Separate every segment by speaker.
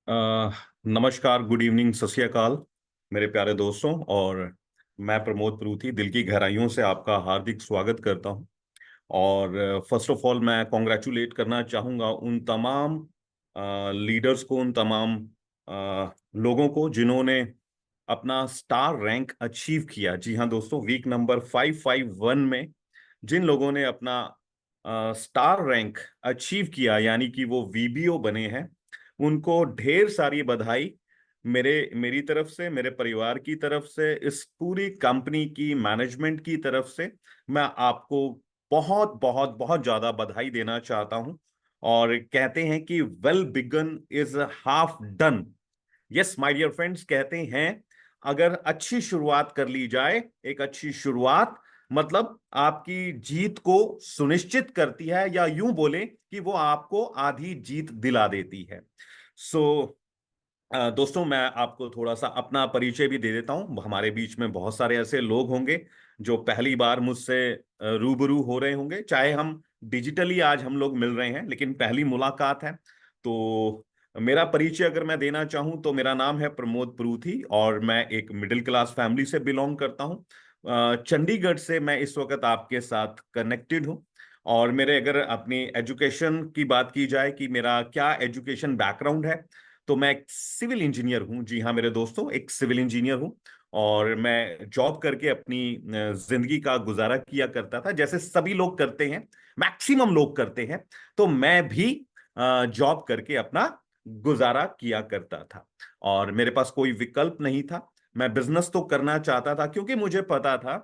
Speaker 1: अ, नमस्कार, good evening, सत श्री अकाल मेरे प्यारे दोस्तों। और मैं प्रमोद प्रूथी दिल की गहराइयों से आपका हार्दिक स्वागत करता हूं। और फर्स्ट ऑफ ऑल मैं कॉन्ग्रेचुलेट करना चाहूँगा उन तमाम लीडर्स को, उन तमाम लोगों को जिन्होंने अपना स्टार रैंक अचीव किया। जी हाँ दोस्तों, वीक नंबर 551 में जिन लोगों ने अपना स्टार रैंक अचीव किया, यानी कि वो वीबीओ बने हैं, उनको ढेर सारी बधाई मेरी तरफ से, मेरे परिवार की तरफ से, इस पूरी कंपनी की मैनेजमेंट की तरफ से मैं आपको बहुत बहुत बहुत ज्यादा बधाई देना चाहता हूं। और कहते हैं कि well begun is half done. Yes my dear friends, कहते हैं अगर अच्छी शुरुआत कर ली जाए, एक अच्छी शुरुआत मतलब आपकी जीत को सुनिश्चित करती है, या यूं बोले कि वो आपको आधी जीत दिला देती है। सो दोस्तों, मैं आपको थोड़ा सा अपना परिचय भी दे देता हूं। हमारे बीच में बहुत सारे ऐसे लोग होंगे जो पहली बार मुझसे रूबरू हो रहे होंगे, चाहे हम डिजिटली आज हम लोग मिल रहे हैं, लेकिन पहली मुलाकात है। तो मेरा परिचय अगर मैं देना चाहूं तो मेरा नाम है प्रमोद प्रूथी और मैं एक मिडिल क्लास फैमिली से बिलोंग करता हूं। चंडीगढ़ से मैं इस वक्त आपके साथ कनेक्टेड हूं। और मेरे अगर अपनी एजुकेशन की बात की जाए कि मेरा क्या एजुकेशन बैकग्राउंड है, तो मैं एक सिविल इंजीनियर हूं। जी हाँ मेरे दोस्तों, एक सिविल इंजीनियर हूं। और मैं जॉब करके अपनी जिंदगी का गुजारा किया करता था, जैसे सभी लोग करते हैं, मैक्सिमम लोग करते हैं। तो मैं भी जॉब करके अपना गुजारा किया करता था। और मेरे पास कोई विकल्प नहीं था। मैं बिजनेस तो करना चाहता था, क्योंकि मुझे पता था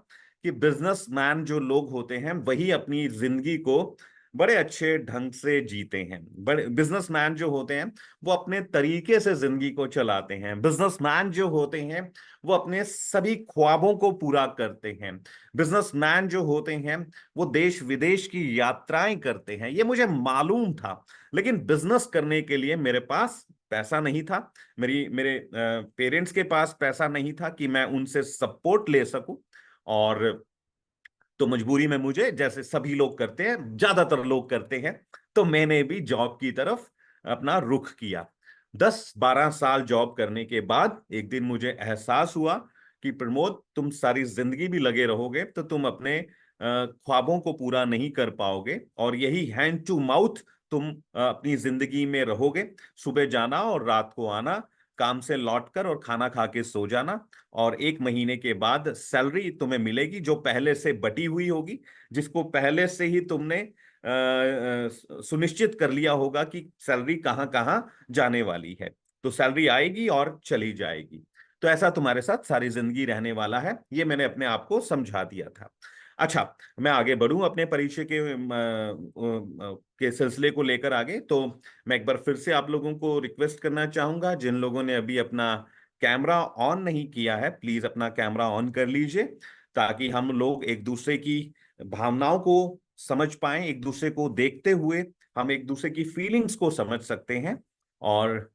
Speaker 1: कि बिजनेसमैन जो लोग होते हैं वही अपनी जिंदगी को बड़े अच्छे ढंग से जीते हैं। बड़े बिजनेसमैन जो होते हैं वो अपने तरीके से जिंदगी को चलाते हैं। बिजनेसमैन जो होते हैं वो अपने सभी ख्वाबों को पूरा करते हैं। बिजनेसमैन जो होते हैं वो देश विदेश की यात्राएं करते हैं। ये मुझे मालूम था, लेकिन बिजनेस करने के लिए मेरे पास पैसा नहीं था। मेरे पेरेंट्स के पास पैसा नहीं था कि मैं उनसे सपोर्ट ले सकूं। और तो मजबूरी में मुझे, जैसे सभी लोग करते हैं, ज्यादातर लोग करते हैं, तो मैंने भी जॉब की तरफ अपना रुख किया। 10-12 साल जॉब करने के बाद एक दिन मुझे एहसास हुआ कि प्रमोद, तुम सारी जिंदगी भी लगे रहोगे तो तुम अपने ख्वाबों को पूरा नहीं कर पाओगे, और यही हैंड टू माउथ तुम अपनी जिंदगी में रहोगे। सुबह जाना और रात को आना, काम से लौटकर और खाना खा के सो जाना, और 1 महीने के बाद सैलरी तुम्हें मिलेगी जो पहले से बटी हुई होगी, जिसको पहले से ही तुमने सुनिश्चित कर लिया होगा कि सैलरी कहाँ कहाँ जाने वाली है। तो सैलरी आएगी और चली जाएगी। तो ऐसा तुम्हारे साथ सारी जिंदगी रहने वाला है, ये मैंने अपने आप को समझा दिया था। अच्छा, मैं आगे बढ़ूं अपने परिचय के सिलसिले को लेकर आगे। तो मैं एक बार फिर से आप लोगों को रिक्वेस्ट करना चाहूंगा, जिन लोगों ने अभी अपना कैमरा ऑन नहीं किया है, प्लीज अपना कैमरा ऑन कर लीजिए, ताकि हम लोग एक दूसरे की भावनाओं को समझ पाएं। एक दूसरे को देखते हुए हम एक दूसरे की फीलिंग्स को समझ सकते हैं। और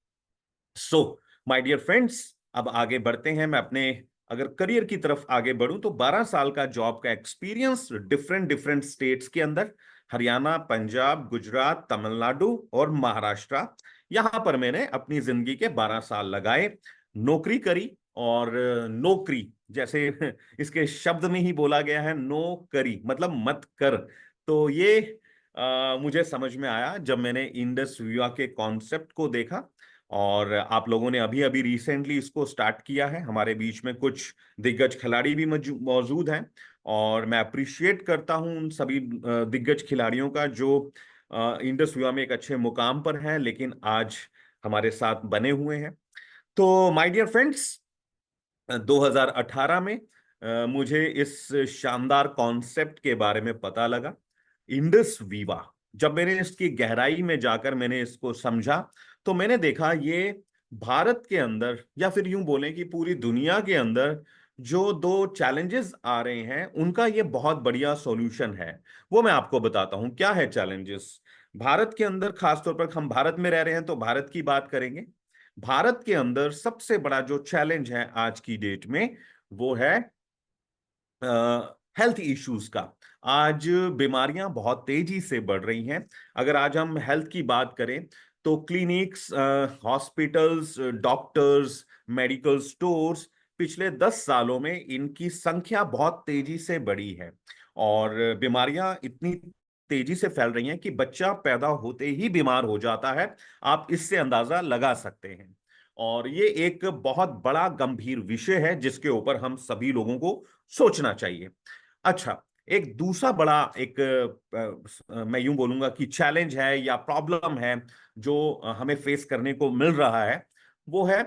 Speaker 1: सो माय डियर फ्रेंड्स, अब आगे बढ़ते हैं। मैं अपने अगर करियर की तरफ आगे बढ़ूं तो 12 साल का जॉब का एक्सपीरियंस डिफरेंट डिफरेंट स्टेट्स के अंदर, हरियाणा, पंजाब, गुजरात, तमिलनाडु और महाराष्ट्र, यहां पर मैंने अपनी जिंदगी के 12 साल लगाए, नौकरी करी। और नौकरी जैसे इसके शब्द में ही बोला गया है, नो करी मतलब मत कर। तो ये मुझे समझ में आया जब मैंने इंडस विवा के कॉन्सेप्ट को देखा। और आप लोगों ने अभी अभी रिसेंटली इसको स्टार्ट किया है। हमारे बीच में कुछ दिग्गज खिलाड़ी भी मौजूद हैं, और मैं अप्रिशिएट करता हूं उन सभी दिग्गज खिलाड़ियों का जो इंडस विवा में एक अच्छे मुकाम पर हैं, लेकिन आज हमारे साथ बने हुए हैं। तो माय डियर फ्रेंड्स, 2018 में मुझे इस शानदार कॉन्सेप्ट के बारे में पता लगा, इंडस वीवा। जब मैंने इसकी गहराई में जाकर मैंने इसको समझा, तो मैंने देखा ये भारत के अंदर, या फिर यूं बोलें कि पूरी दुनिया के अंदर जो दो चैलेंजेस आ रहे हैं उनका ये बहुत बढ़िया सॉल्यूशन है। वो मैं आपको बताता हूं क्या है चैलेंजेस। भारत के अंदर, खासतौर पर हम भारत में रह रहे हैं तो भारत की बात करेंगे। भारत के अंदर सबसे बड़ा जो चैलेंज है आज की डेट में, वो है हेल्थ इश्यूज का। आज बीमारियां बहुत तेजी से बढ़ रही हैं। अगर आज हम हेल्थ की बात करें, तो तो clinics, hospitals, doctors, medical stores, पिछले 10 सालों में इनकी संख्या बहुत तेजी से बढ़ी है और बीमारियां इतनी तेजी से फैल रही हैं कि बच्चा पैदा होते ही बीमार हो जाता है। आप इससे अंदाजा लगा सकते हैं और ये एक बहुत बड़ा गंभीर विषय है जिसके ऊपर हम सभी लोगों को सोचना चाहिए। अच्छा, एक दूसरा बड़ा एक मैं यूं बोलूंगा कि चैलेंज है या प्रॉब्लम है जो हमें फेस करने को मिल रहा है, वो है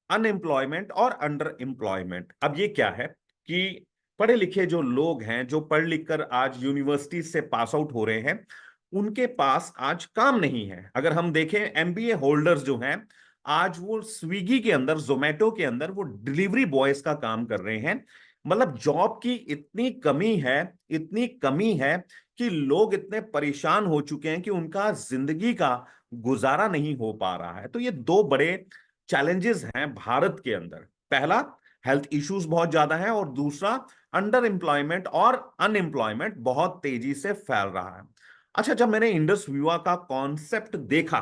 Speaker 1: अनएम्प्लॉयमेंट और अंडर एम्प्लॉयमेंट। अब ये क्या है कि पढ़े लिखे जो लोग हैं, जो पढ़ लिख कर आज यूनिवर्सिटी से पास आउट हो रहे हैं, उनके पास आज काम नहीं है। अगर हम देखें एमबीए होल्डर्स जो हैं, आज वो स्विगी के अंदर, जोमेटो के अंदर वो डिलीवरी बॉयज का काम कर रहे हैं। मतलब जॉब की इतनी कमी है, इतनी कमी है कि लोग इतने परेशान हो चुके हैं कि उनका जिंदगी का गुजारा नहीं हो पा रहा है। तो ये दो बड़े चैलेंजेस हैं भारत के अंदर। पहला, हेल्थ इश्यूज बहुत ज्यादा है और दूसरा, अंडर एम्प्लॉयमेंट और अनएम्प्लॉयमेंट बहुत तेजी से फैल रहा है। अच्छा, जब मैंने इंडस विवा का कॉन्सेप्ट देखा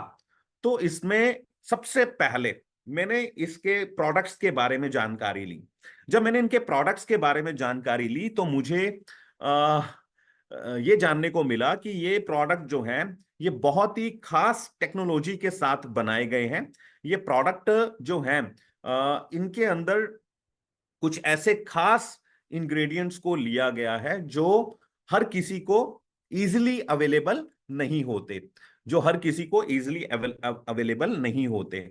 Speaker 1: तो इसमें सबसे पहले मैंने इसके प्रोडक्ट्स के बारे में जानकारी ली। जब मैंने इनके प्रोडक्ट्स के बारे में जानकारी ली तो मुझे ये जानने को मिला कि ये प्रोडक्ट जो हैं, ये बहुत ही खास टेक्नोलॉजी के साथ बनाए गए हैं। ये प्रोडक्ट जो हैं, इनके अंदर कुछ ऐसे खास इंग्रेडिएंट्स को लिया गया है जो हर किसी को इजीली अवेलेबल नहीं होते, जो हर किसी को इजीली अवेलेबल नहीं होते।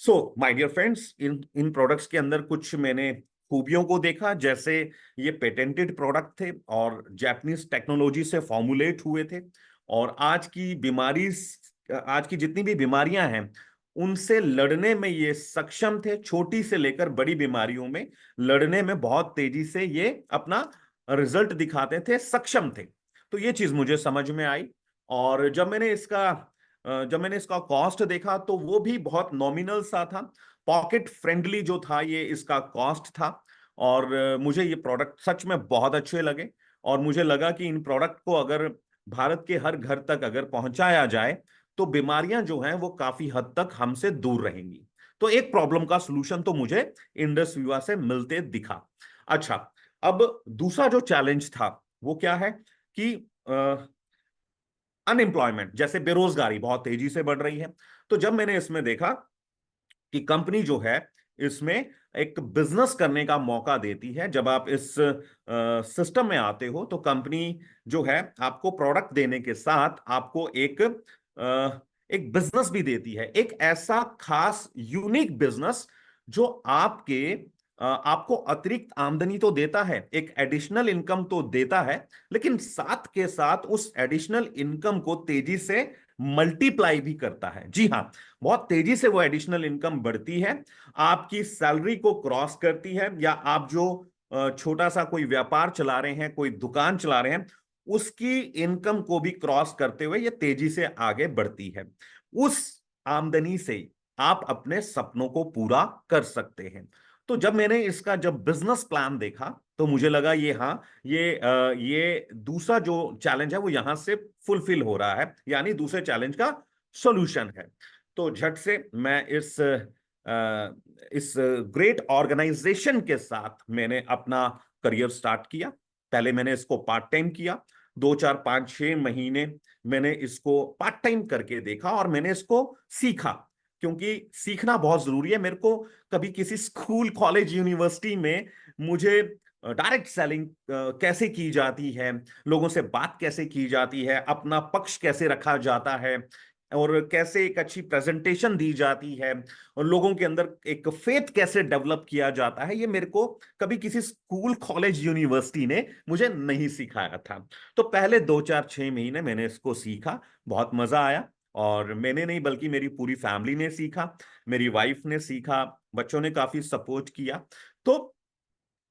Speaker 1: सो माय डियर फ्रेंड्स, इन इन प्रोडक्ट्स के अंदर कुछ मैंने खूबियों को देखा, जैसे ये पेटेंटेड प्रोडक्ट थे और जापानीज टेक्नोलॉजी से फॉर्मुलेट हुए थे और आज की जितनी भी बीमारियां हैं उनसे लड़ने में ये सक्षम थे। छोटी से लेकर बड़ी बीमारियों में लड़ने में बहुत तेजी से ये अपना रिजल्ट दिखाते थे, सक्षम थे। तो ये चीज मुझे समझ में आई। और जब मैंने इसका कॉस्ट देखा तो वो भी बहुत नॉमिनल सा था, पॉकेट फ्रेंडली जो था ये इसका कॉस्ट था। और मुझे ये प्रोडक्ट सच में बहुत अच्छे लगे और मुझे लगा कि इन प्रोडक्ट को अगर भारत के हर घर तक अगर पहुंचाया जाए तो बीमारियां जो हैं वो काफी हद तक हमसे दूर रहेंगी। तो एक प्रॉब्लम का सलूशन तो मुझे इंडस विवा से मिलते दिखा। अच्छा, अब दूसरा जो चैलेंज था वो क्या है कि अनएम्प्लॉयमेंट, जैसे बेरोजगारी बहुत तेजी से बढ़ रही है। तो जब मैंने इसमें देखा कि कंपनी जो है इसमें एक बिजनेस करने का मौका देती है, जब आप इस सिस्टम में आते हो तो कंपनी जो है आपको प्रोडक्ट देने के साथ आपको एक बिजनेस भी देती है, एक ऐसा खास यूनिक बिजनेस जो आपको अतिरिक्त आमदनी तो देता है, एक एडिशनल इनकम तो देता है, लेकिन साथ के साथ उस एडिशनल इनकम को तेजी से मल्टीप्लाई भी करता है। जी हाँ, बहुत तेजी से वो एडिशनल इनकम बढ़ती है, आपकी सैलरी को क्रॉस करती है, या आप जो छोटा सा कोई व्यापार चला रहे हैं, कोई दुकान चला रहे हैं, उसकी इनकम को भी क्रॉस करते हुए ये तेजी से आगे बढ़ती है। उस आमदनी से आप अपने सपनों को पूरा कर सकते हैं। तो जब बिजनेस प्लान देखा तो मुझे लगा ये दूसरा जो चैलेंज है वो यहां से फुलफिल हो रहा है, यानी दूसरे चैलेंज का सॉल्यूशन है। तो झट से मैं इस ग्रेट ऑर्गेनाइजेशन के साथ मैंने अपना करियर स्टार्ट किया। पहले मैंने इसको पार्ट टाइम किया, 2 4 5 6 महीने मैंने इसको पार्ट टाइम करके देखा और मैंने इसको सीखा, क्योंकि सीखना बहुत जरूरी है। मेरे को कभी किसी स्कूल, कॉलेज, यूनिवर्सिटी में मुझे डायरेक्ट सेलिंग कैसे की जाती है, लोगों से बात कैसे की जाती है, अपना पक्ष कैसे रखा जाता है और कैसे एक अच्छी प्रेजेंटेशन दी जाती है और लोगों के अंदर एक फेथ कैसे डेवलप किया जाता है, ये मेरे को कभी किसी स्कूल, कॉलेज, यूनिवर्सिटी ने मुझे नहीं सिखाया था। तो पहले 2 4 6 महीने मैंने इसको सीखा, बहुत मजा आया। और मैंने नहीं बल्कि मेरी पूरी फैमिली ने सीखा, मेरी वाइफ ने सीखा, बच्चों ने काफी सपोर्ट किया। तो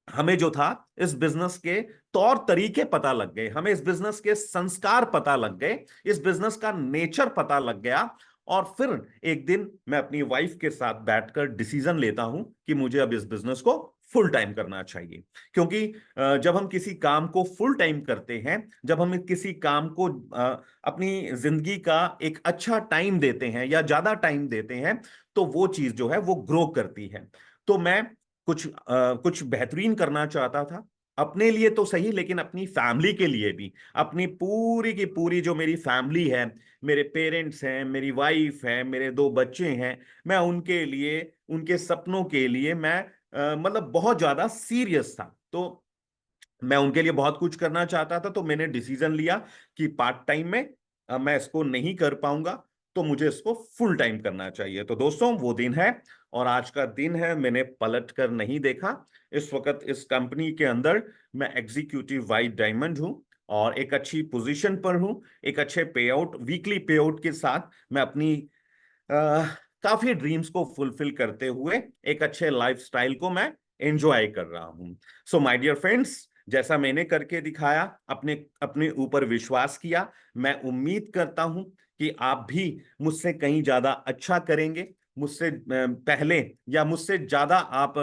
Speaker 1: हमें जो था इस बिजनेस के तौर तरीके पता लग गए, हमें इस बिजनेस के संस्कार पता लग गए, इस बिजनेस का नेचर पता लग गया और फिर एक दिन मैं अपनी वाइफ के साथ बैठकर डिसीजन लेता हूं कि मुझे अब इस बिजनेस को फुल टाइम करना चाहिए। क्योंकि जब हम किसी काम को फुल टाइम करते हैं, जब हम किसी काम को अपनी जिंदगी का एक अच्छा टाइम देते हैं या ज्यादा टाइम देते हैं, तो वो चीज जो है वो ग्रो करती है। तो मैं कुछ बेहतरीन करना चाहता था, अपने लिए तो सही लेकिन अपनी फैमिली के लिए भी। अपनी पूरी की पूरी जो मेरी फैमिली है, मेरे पेरेंट्स हैं, मेरी वाइफ है, मेरे दो बच्चे हैं, मैं उनके लिए, उनके सपनों के लिए मैं मतलब बहुत ज्यादा सीरियस था। तो मैं उनके लिए बहुत कुछ करना चाहता था। तो मैंने डिसीजन लिया कि पार्ट टाइम में मैं इसको नहीं कर पाऊंगा, तो मुझे इसको फुल टाइम करना चाहिए। तो दोस्तों वो दिन है, और आज का दिन है। मैंने पलट कर नहीं देखा। इस वक्त इस कंपनी के अंदर मैं एग्जीक्यूटिव वाइस डायमंड हूं, और एक अच्छी पोजीशन पर हूं। एक अच्छे पे आउट, वीकली पे आउट के साथ मैं अपनी काफी ड्रीम्स को फुलफिल करते हुए एक अच्छे लाइफस्टाइल को मैं एंजॉय कर रहा हूं। सो माय डियर फ्रेंड्स, जैसा मैंने करके दिखाया, अपने अपने ऊपर विश्वास किया, मैं उम्मीद करता हूं कि आप भी मुझसे कहीं ज्यादा अच्छा करेंगे। मुझसे पहले या मुझसे ज्यादा आप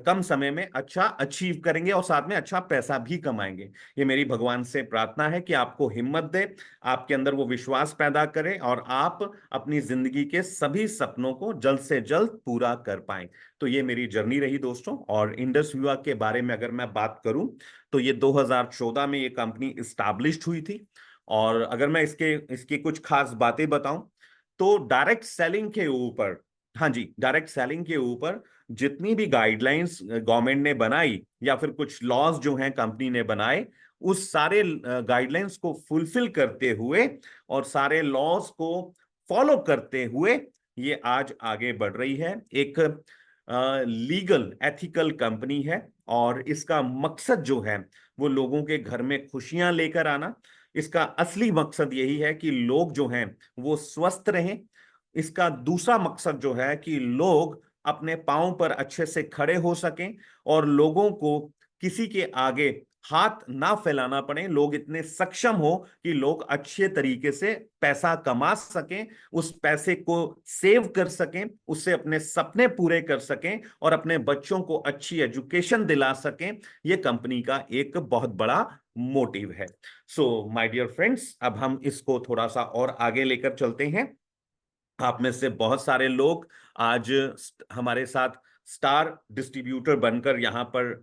Speaker 1: कम समय में अच्छा अचीव करेंगे, और साथ में अच्छा पैसा भी कमाएंगे। ये मेरी भगवान से प्रार्थना है कि आपको हिम्मत दे, आपके अंदर वो विश्वास पैदा करे, और आप अपनी जिंदगी के सभी सपनों को जल्द से जल्द पूरा कर पाएं। तो ये मेरी जर्नी रही दोस्तों। और इंडस युवा के बारे में अगर मैं बात करूं, तो ये 2014 में ये कंपनी इस्टैब्लिश्ड हुई थी। और अगर मैं इसके इसकी कुछ खास बातें बताऊं, तो डायरेक्ट सेलिंग के ऊपर, हाँ जी, डायरेक्ट सेलिंग के ऊपर जितनी भी गाइडलाइंस गवर्नमेंट ने बनाई या फिर कुछ लॉज जो हैं कंपनी ने बनाए, उस सारे गाइडलाइंस को फुलफिल करते हुए और सारे लॉज को फॉलो करते हुए ये आज आगे बढ़ रही है। एक लीगल एथिकल कंपनी है, और इसका मकसद जो है वो लोगों के घर में खुशियां लेकर आना। इसका असली मकसद यही है कि लोग जो हैं वो स्वस्थ रहें। इसका दूसरा मकसद जो है कि लोग अपने पांव पर अच्छे से खड़े हो सकें, और लोगों को किसी के आगे हाथ ना फैलाना पड़े। लोग इतने सक्षम हो कि लोग अच्छे तरीके से पैसा कमा सकें, उस पैसे को सेव कर सकें, उससे अपने सपने पूरे कर सकें, और अपने बच्चों को अच्छी एजुकेशन दिला सकें। यह कंपनी का एक बहुत बड़ा मोटिव है। सो माय डियर फ्रेंड्स, अब हम इसको थोड़ा सा और आगे लेकर चलते हैं। आप में से बहुत सारे लोग आज हमारे साथ स्टार डिस्ट्रीब्यूटर बनकर यहाँ पर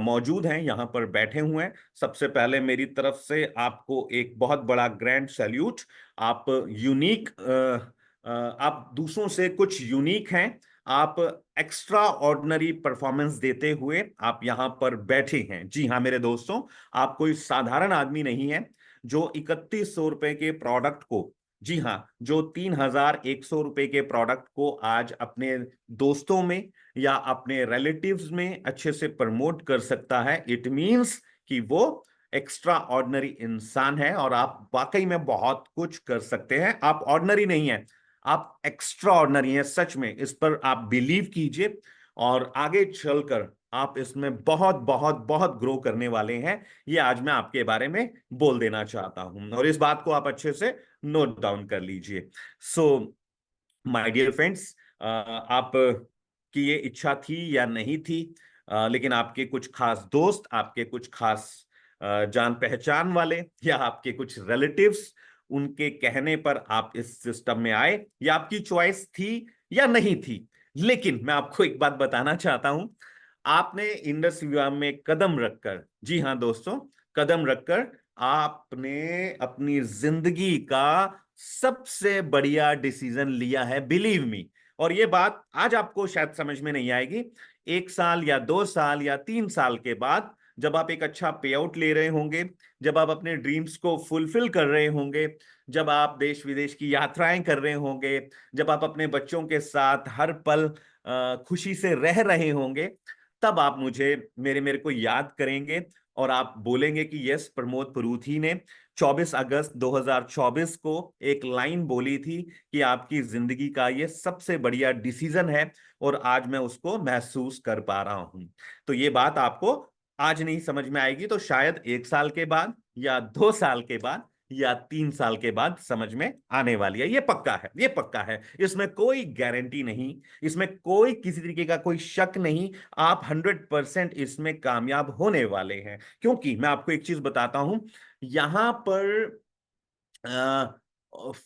Speaker 1: मौजूद हैं, यहाँ पर बैठे हुए हैं। सबसे पहले मेरी तरफ से आपको एक बहुत बड़ा ग्रैंड सैल्यूट। आप यूनिक, आप दूसरों से कुछ यूनिक हैं। आप एक्स्ट्रा ऑर्डिनरी परफॉर्मेंस देते हुए आप यहाँ पर बैठे हैं। जी हाँ मेरे दोस्तों, आप कोई साधारण आदमी नहीं है जो 3100 रुपए के प्रोडक्ट को, जी हाँ, जो 3100 रुपए के प्रोडक्ट को आज अपने दोस्तों में या अपने रिलेटिव्स में अच्छे से प्रमोट कर सकता है। इट मीन्स कि वो एक्स्ट्रा ऑर्डिनरी इंसान है, और आप वाकई में बहुत कुछ कर सकते हैं। आप ऑर्डिनरी नहीं है, आप एक्स्ट्रा ऑर्डिनरी हैं। सच में इस पर आप बिलीव कीजिए, और आगे चलकर आप इसमें बहुत बहुत बहुत ग्रो करने वाले हैं। ये आज मैं आपके बारे में बोल देना चाहता हूं, और इस बात को आप अच्छे से नोट डाउन कर लीजिए। सो माय डियर फ्रेंड्स, आप की ये इच्छा थी या नहीं थी, लेकिन आपके कुछ खास दोस्त, आपके कुछ खास जान पहचान वाले, या आपके कुछ रिलेटिव्स, उनके कहने पर आप इस सिस्टम में आए, या आपकी चॉइस थी या नहीं थी। लेकिन मैं आपको एक बात बताना चाहता हूं, आपने इंडस विवाह में कदम रखकर, जी हाँ दोस्तों, कदम रखकर आपने अपनी जिंदगी का सबसे बढ़िया डिसीजन लिया है, बिलीव मी। और ये बात आज आपको शायद समझ में नहीं आएगी। 1 साल या 2 साल या 3 साल के बाद, जब आप एक अच्छा पे आउट ले रहे होंगे, जब आप अपने ड्रीम्स को फुलफिल कर रहे होंगे, जब आप देश विदेश की यात्राएं कर रहे होंगे, जब आप अपने बच्चों के साथ हर पल खुशी से रह रहे होंगे, तब आप मुझे मेरे मेरे को याद करेंगे, और आप बोलेंगे कि यस, प्रमोद परूथी ने 24 अगस्त 2024 को एक लाइन बोली थी कि आपकी जिंदगी का ये सबसे बढ़िया डिसीजन है, और आज मैं उसको महसूस कर पा रहा हूं। तो ये बात आपको आज नहीं समझ में आएगी, तो शायद 1 साल के बाद या 2 साल के बाद या 3 साल के बाद समझ में आने वाली है। ये पक्का है, ये पक्का है, इसमें कोई गारंटी नहीं, इसमें कोई किसी तरीके का कोई शक नहीं। आप 100% इसमें कामयाब होने वाले हैं, क्योंकि मैं आपको एक चीज बताता हूं। यहां पर अ,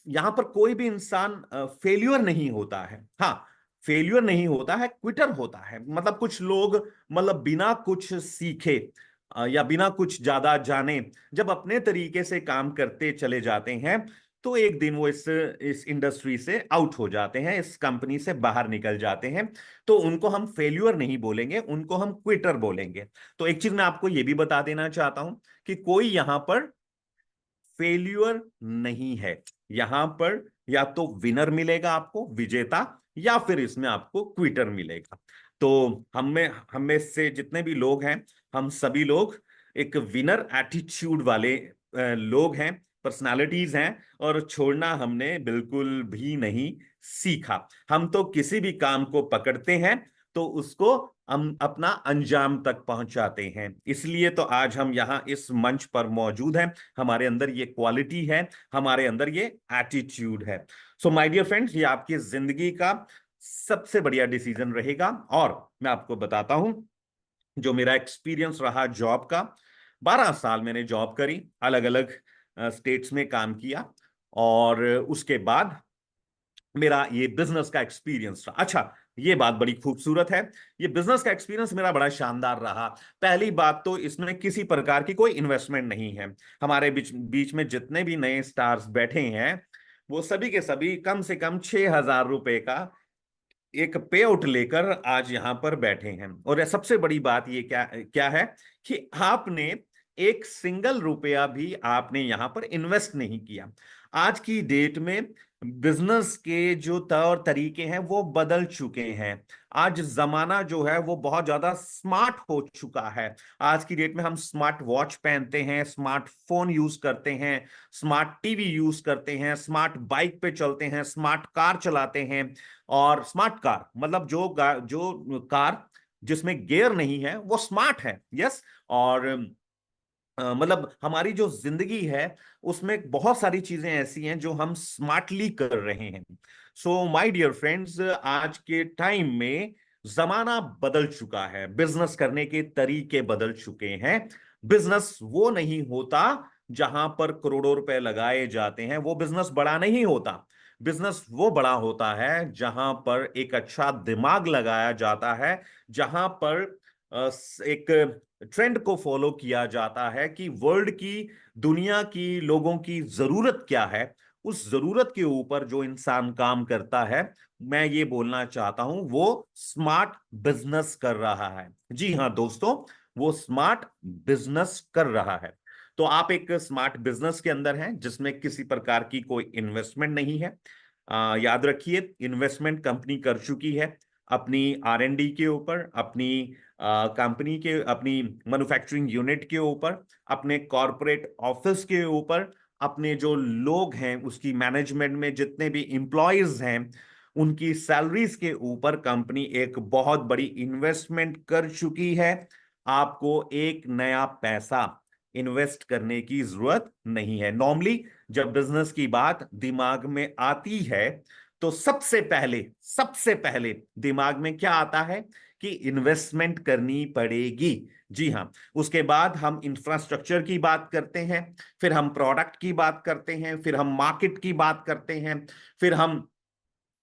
Speaker 1: यहां पर कोई भी इंसान फेल्यूर नहीं होता है। हाँ, फेल्यूर नहीं होता है, क्विटर होता है। मतलब कुछ लोग, मतलब बिना कुछ सीखे या बिना कुछ ज्यादा जाने जब अपने तरीके से काम करते चले जाते हैं, तो एक दिन वो इस इंडस्ट्री से आउट हो जाते हैं, इस कंपनी से बाहर निकल जाते हैं। तो उनको हम फेल्यूर नहीं बोलेंगे, उनको हम क्विटर बोलेंगे। तो एक चीज मैं आपको ये भी बता देना चाहता हूं कि कोई यहां पर फेल्यूर नहीं है। यहां पर या तो विनर मिलेगा आपको, विजेता, या फिर इसमें आपको क्विटर मिलेगा। तो हम में से जितने भी लोग हैं, हम सभी लोग एक विनर एटीट्यूड वाले लोग हैं, पर्सनालिटीज हैं। और छोड़ना हमने बिल्कुल भी नहीं सीखा। हम तो किसी भी काम को पकड़ते हैं तो उसको हम अपना अंजाम तक पहुंचाते हैं। इसलिए तो आज हम यहां इस मंच पर मौजूद हैं। हमारे अंदर ये क्वालिटी है, हमारे अंदर ये एटीट्यूड है। सो माय डियर फ्रेंड्स, ये आपकी जिंदगी का सबसे बढ़िया डिसीजन रहेगा। और मैं आपको बताता हूं, जो मेरा एक्सपीरियंस रहा जॉब का, 12 साल मैंने जॉब करी, अलग अलग स्टेट्स में काम किया। और उसके बाद मेरा ये बिजनेस का एक्सपीरियंस रहा। अच्छा, ये बात बड़ी खूबसूरत है, ये बिजनेस का एक्सपीरियंस मेरा बड़ा शानदार रहा। पहली बात तो इसमें किसी प्रकार की कोई इन्वेस्टमेंट नहीं है। हमारे बीच बीच में जितने भी नए स्टार्स बैठे हैं, वो सभी के सभी कम से कम 6,000 रुपए का एक पे आउट लेकर आज यहां पर बैठे हैं। और सबसे बड़ी बात ये क्या क्या है कि आपने एक सिंगल रुपया भी आपने यहां पर इन्वेस्ट नहीं किया। आज की डेट में बिजनेस के जो तौर तरीके हैं वो बदल चुके हैं। आज जमाना जो है वो बहुत ज्यादा स्मार्ट हो चुका है। आज की डेट में हम स्मार्ट वॉच पहनते हैं, स्मार्टफोन यूज करते हैं, स्मार्ट टीवी यूज करते हैं, स्मार्ट बाइक पे चलते हैं, स्मार्ट कार चलाते हैं। और स्मार्ट कार मतलब जो कार जिसमें गियर नहीं है वो स्मार्ट है। यस। और मतलब हमारी जो जिंदगी है उसमें बहुत सारी चीजें ऐसी हैं जो हम स्मार्टली कर रहे हैं। सो माय डियर फ्रेंड्स, आज के टाइम में जमाना बदल चुका है, बिजनेस करने के तरीके बदल चुके हैं। बिजनेस वो नहीं होता जहां पर करोड़ों रुपए लगाए जाते हैं, वो बिजनेस बड़ा नहीं होता। बिजनेस वो बड़ा होता है जहां पर एक अच्छा दिमाग लगाया जाता है, जहां पर एक ट्रेंड को फॉलो किया जाता है कि वर्ल्ड की, दुनिया की लोगों की जरूरत क्या है। उस जरूरत के ऊपर जो इंसान काम करता है, मैं ये बोलना चाहता हूं, वो स्मार्ट बिजनेस कर रहा है। जी हां दोस्तों, वो स्मार्ट बिजनेस कर रहा है। तो आप एक स्मार्ट बिजनेस के अंदर हैं जिसमें किसी प्रकार की कोई इन्वेस्टमेंट नहीं है। याद रखिए, इन्वेस्टमेंट कंपनी कर चुकी है अपनी R&D के ऊपर, अपनी कंपनी के, अपनी मैन्युफैक्चरिंग यूनिट के ऊपर, अपने कॉरपोरेट ऑफिस के ऊपर, अपने जो लोग हैं उसकी मैनेजमेंट में जितने भी एम्प्लॉयज हैं उनकी सैलरीज के ऊपर कंपनी एक बहुत बड़ी इन्वेस्टमेंट कर चुकी है। आपको एक नया पैसा इन्वेस्ट करने की जरूरत नहीं है। नॉर्मली जब बिजनेस की बात दिमाग में आती है तो सबसे पहले दिमाग में क्या आता है कि इन्वेस्टमेंट करनी पड़ेगी। जी हाँ। उसके बाद हम इंफ्रास्ट्रक्चर की बात करते हैं, फिर हम प्रोडक्ट की बात करते हैं, फिर हम मार्केट की बात करते हैं, फिर हम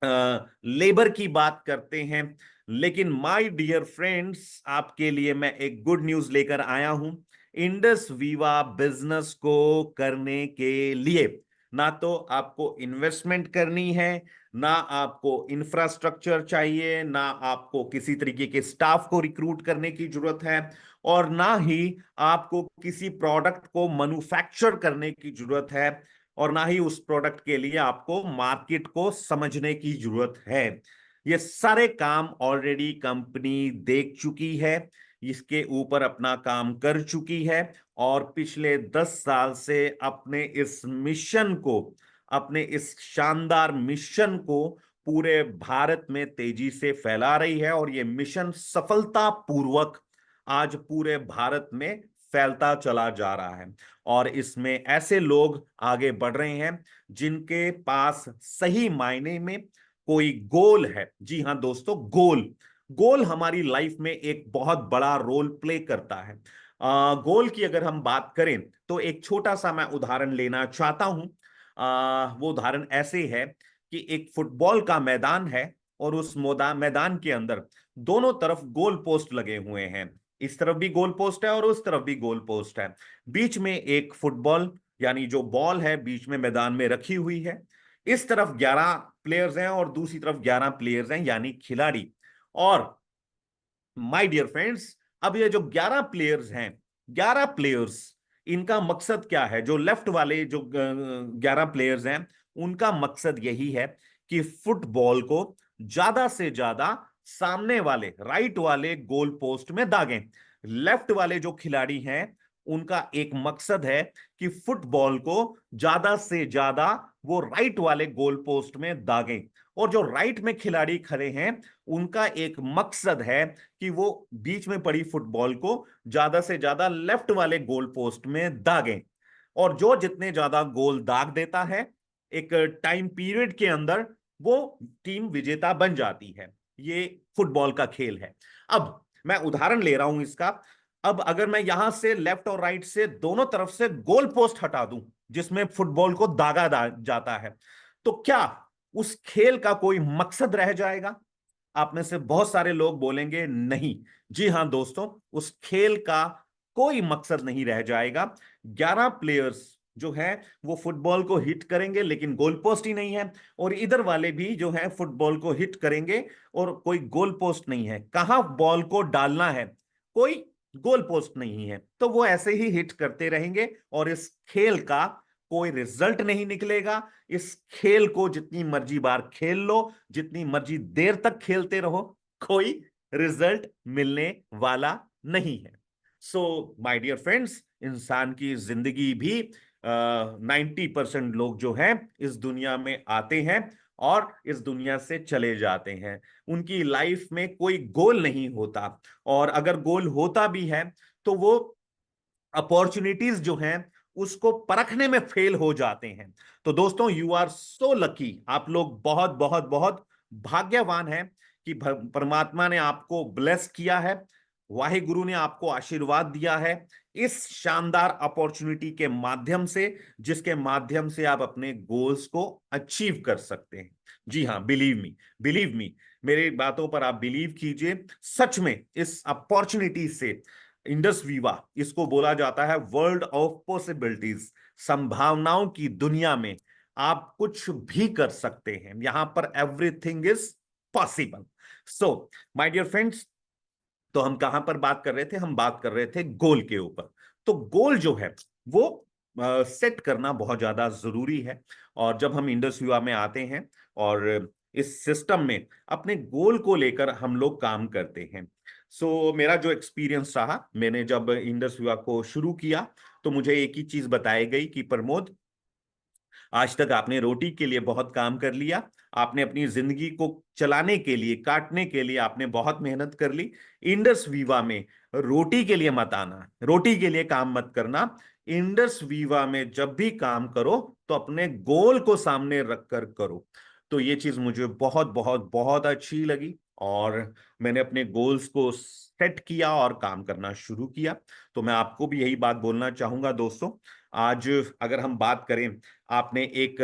Speaker 1: लेबर की बात करते हैं। लेकिन माय डियर फ्रेंड्स, आपके लिए मैं एक गुड न्यूज लेकर आया हूं। इंडस वीवा बिजनेस को करने के लिए ना तो आपको इन्वेस्टमेंट करनी है, ना आपको इंफ्रास्ट्रक्चर चाहिए, ना आपको किसी तरीके के स्टाफ को रिक्रूट करने की जरूरत है, और ना ही आपको किसी प्रोडक्ट को मैन्युफैक्चर करने की जरूरत है, और ना ही उस प्रोडक्ट के लिए आपको मार्केट को समझने की जरूरत है। ये सारे काम ऑलरेडी कंपनी देख चुकी है, इसके ऊपर अपना काम कर चुकी है, और पिछले 10 साल से अपने इस शानदार मिशन को पूरे भारत में तेजी से फैला रही है। और ये मिशन सफलतापूर्वक आज पूरे भारत में फैलता चला जा रहा है और इसमें ऐसे लोग आगे बढ़ रहे हैं जिनके पास सही मायने में कोई गोल है। जी हां दोस्तों, गोल गोल हमारी लाइफ में एक बहुत बड़ा रोल प्ले करता है। गोल की अगर हम बात करें तो एक छोटा सा मैं उदाहरण लेना चाहता हूं। वो उदाहरण ऐसे है कि एक फुटबॉल का मैदान है और उस मैदान के अंदर दोनों तरफ गोल पोस्ट लगे हुए हैं। इस तरफ भी गोल पोस्ट है और उस तरफ भी गोल पोस्ट है। बीच में एक फुटबॉल यानी जो बॉल है बीच में मैदान में रखी हुई है। इस तरफ 11 प्लेयर्स हैं और दूसरी तरफ 11 प्लेयर्स हैं यानी खिलाड़ी। और माय डियर फ्रेंड्स, अब ये जो 11 प्लेयर्स हैं, 11 प्लेयर्स, इनका मकसद क्या है? जो लेफ्ट वाले जो 11 प्लेयर्स हैं उनका मकसद यही है कि फुटबॉल को ज्यादा से ज्यादा सामने वाले राइट वाले गोल पोस्ट में दागें। लेफ्ट वाले जो खिलाड़ी हैं उनका एक मकसद है कि फुटबॉल को ज्यादा से ज्यादा वो राइट वाले गोल पोस्ट में दागें। और जो राइट में खिलाड़ी खड़े हैं उनका एक मकसद है कि वो बीच में पड़ी फुटबॉल को ज्यादा से ज्यादा लेफ्ट वाले गोल पोस्ट में दागें। और जो जितने ज्यादा गोल दाग देता है एक टाइम पीरियड के अंदर वो टीम विजेता बन जाती है। ये फुटबॉल का खेल है। अब मैं उदाहरण ले रहा हूं इसका। अब अगर मैं यहां से लेफ्ट और राइट से दोनों तरफ से गोल पोस्ट हटा दूं जिसमें फुटबॉल को जाता है, तो क्या उस खेल का कोई मकसद रह जाएगा? आप में से बहुत सारे लोग बोलेंगे नहीं। जी हां दोस्तों, उस खेल का कोई मकसद नहीं रह जाएगा। 11 प्लेयर्स जो है वो फुटबॉल को हिट करेंगे लेकिन गोल पोस्ट ही नहीं है, और इधर वाले भी जो है फुटबॉल को हिट करेंगे और कोई गोल पोस्ट नहीं है। कहां बॉल को डालना है, कोई गोल पोस्ट नहीं है, तो वो ऐसे ही हिट करते रहेंगे और इस खेल का कोई रिजल्ट नहीं निकलेगा। इस खेल को जितनी मर्जी बार खेल लो, जितनी मर्जी देर तक खेलते रहो, कोई रिजल्ट मिलने वाला नहीं है। सो माय डियर फ्रेंड्स, इंसान की जिंदगी भी 90% लोग जो हैं इस दुनिया में आते हैं और इस दुनिया से चले जाते हैं। उनकी लाइफ में कोई गोल नहीं होता, और अगर गोल होता भी है तो वो अपॉर्चुनिटीज जो हैं उसको परखने में फेल हो जाते हैं। तो दोस्तों, यू आर सो लकी, आप लोग बहुत बहुत बहुत भाग्यवान हैं कि परमात्मा ने आपको ब्लेस किया है, वाहे गुरु ने आपको आशीर्वाद दिया है इस शानदार अपॉर्चुनिटी के माध्यम से, जिसके माध्यम से आप अपने गोल्स को अचीव कर सकते हैं। जी हाँ, बिलीव मी, मेरी बातों पर आप बिलीव कीजिए। सच में इस अपॉर्चुनिटी से इंडस वीवा, इसको बोला जाता है वर्ल्ड ऑफ पॉसिबिलिटीज, संभावनाओं की दुनिया में आप कुछ भी कर सकते हैं। यहां पर everything is possible. So my dear friends, तो हम कहां पर बात कर रहे थे? हम बात कर रहे थे गोल के ऊपर। तो गोल जो है वो सेट करना बहुत ज्यादा जरूरी है। और जब हम इंडस युवा में आते हैं और इस सिस्टम में अपने गोल को लेकर हम लोग काम करते हैं। सो मेरा जो एक्सपीरियंस रहा, मैंने जब इंडस युवा को शुरू किया तो मुझे एक ही चीज बताई गई कि प्रमोद, आज तक आपने रोटी के लिए बहुत काम कर लिया, आपने अपनी जिंदगी को चलाने के लिए, काटने के लिए आपने बहुत मेहनत कर ली। इंडस वीवा में रोटी के लिए मत आना, रोटी के लिए काम मत करना। इंडस वीवा में जब भी काम करो तो अपने गोल को सामने रखकर करो। तो ये चीज मुझे बहुत बहुत बहुत अच्छी लगी और मैंने अपने गोल्स को सेट किया और काम करना शुरू किया। तो मैं आपको भी यही बात बोलना चाहूंगा दोस्तों। आज अगर हम बात करें, आपने एक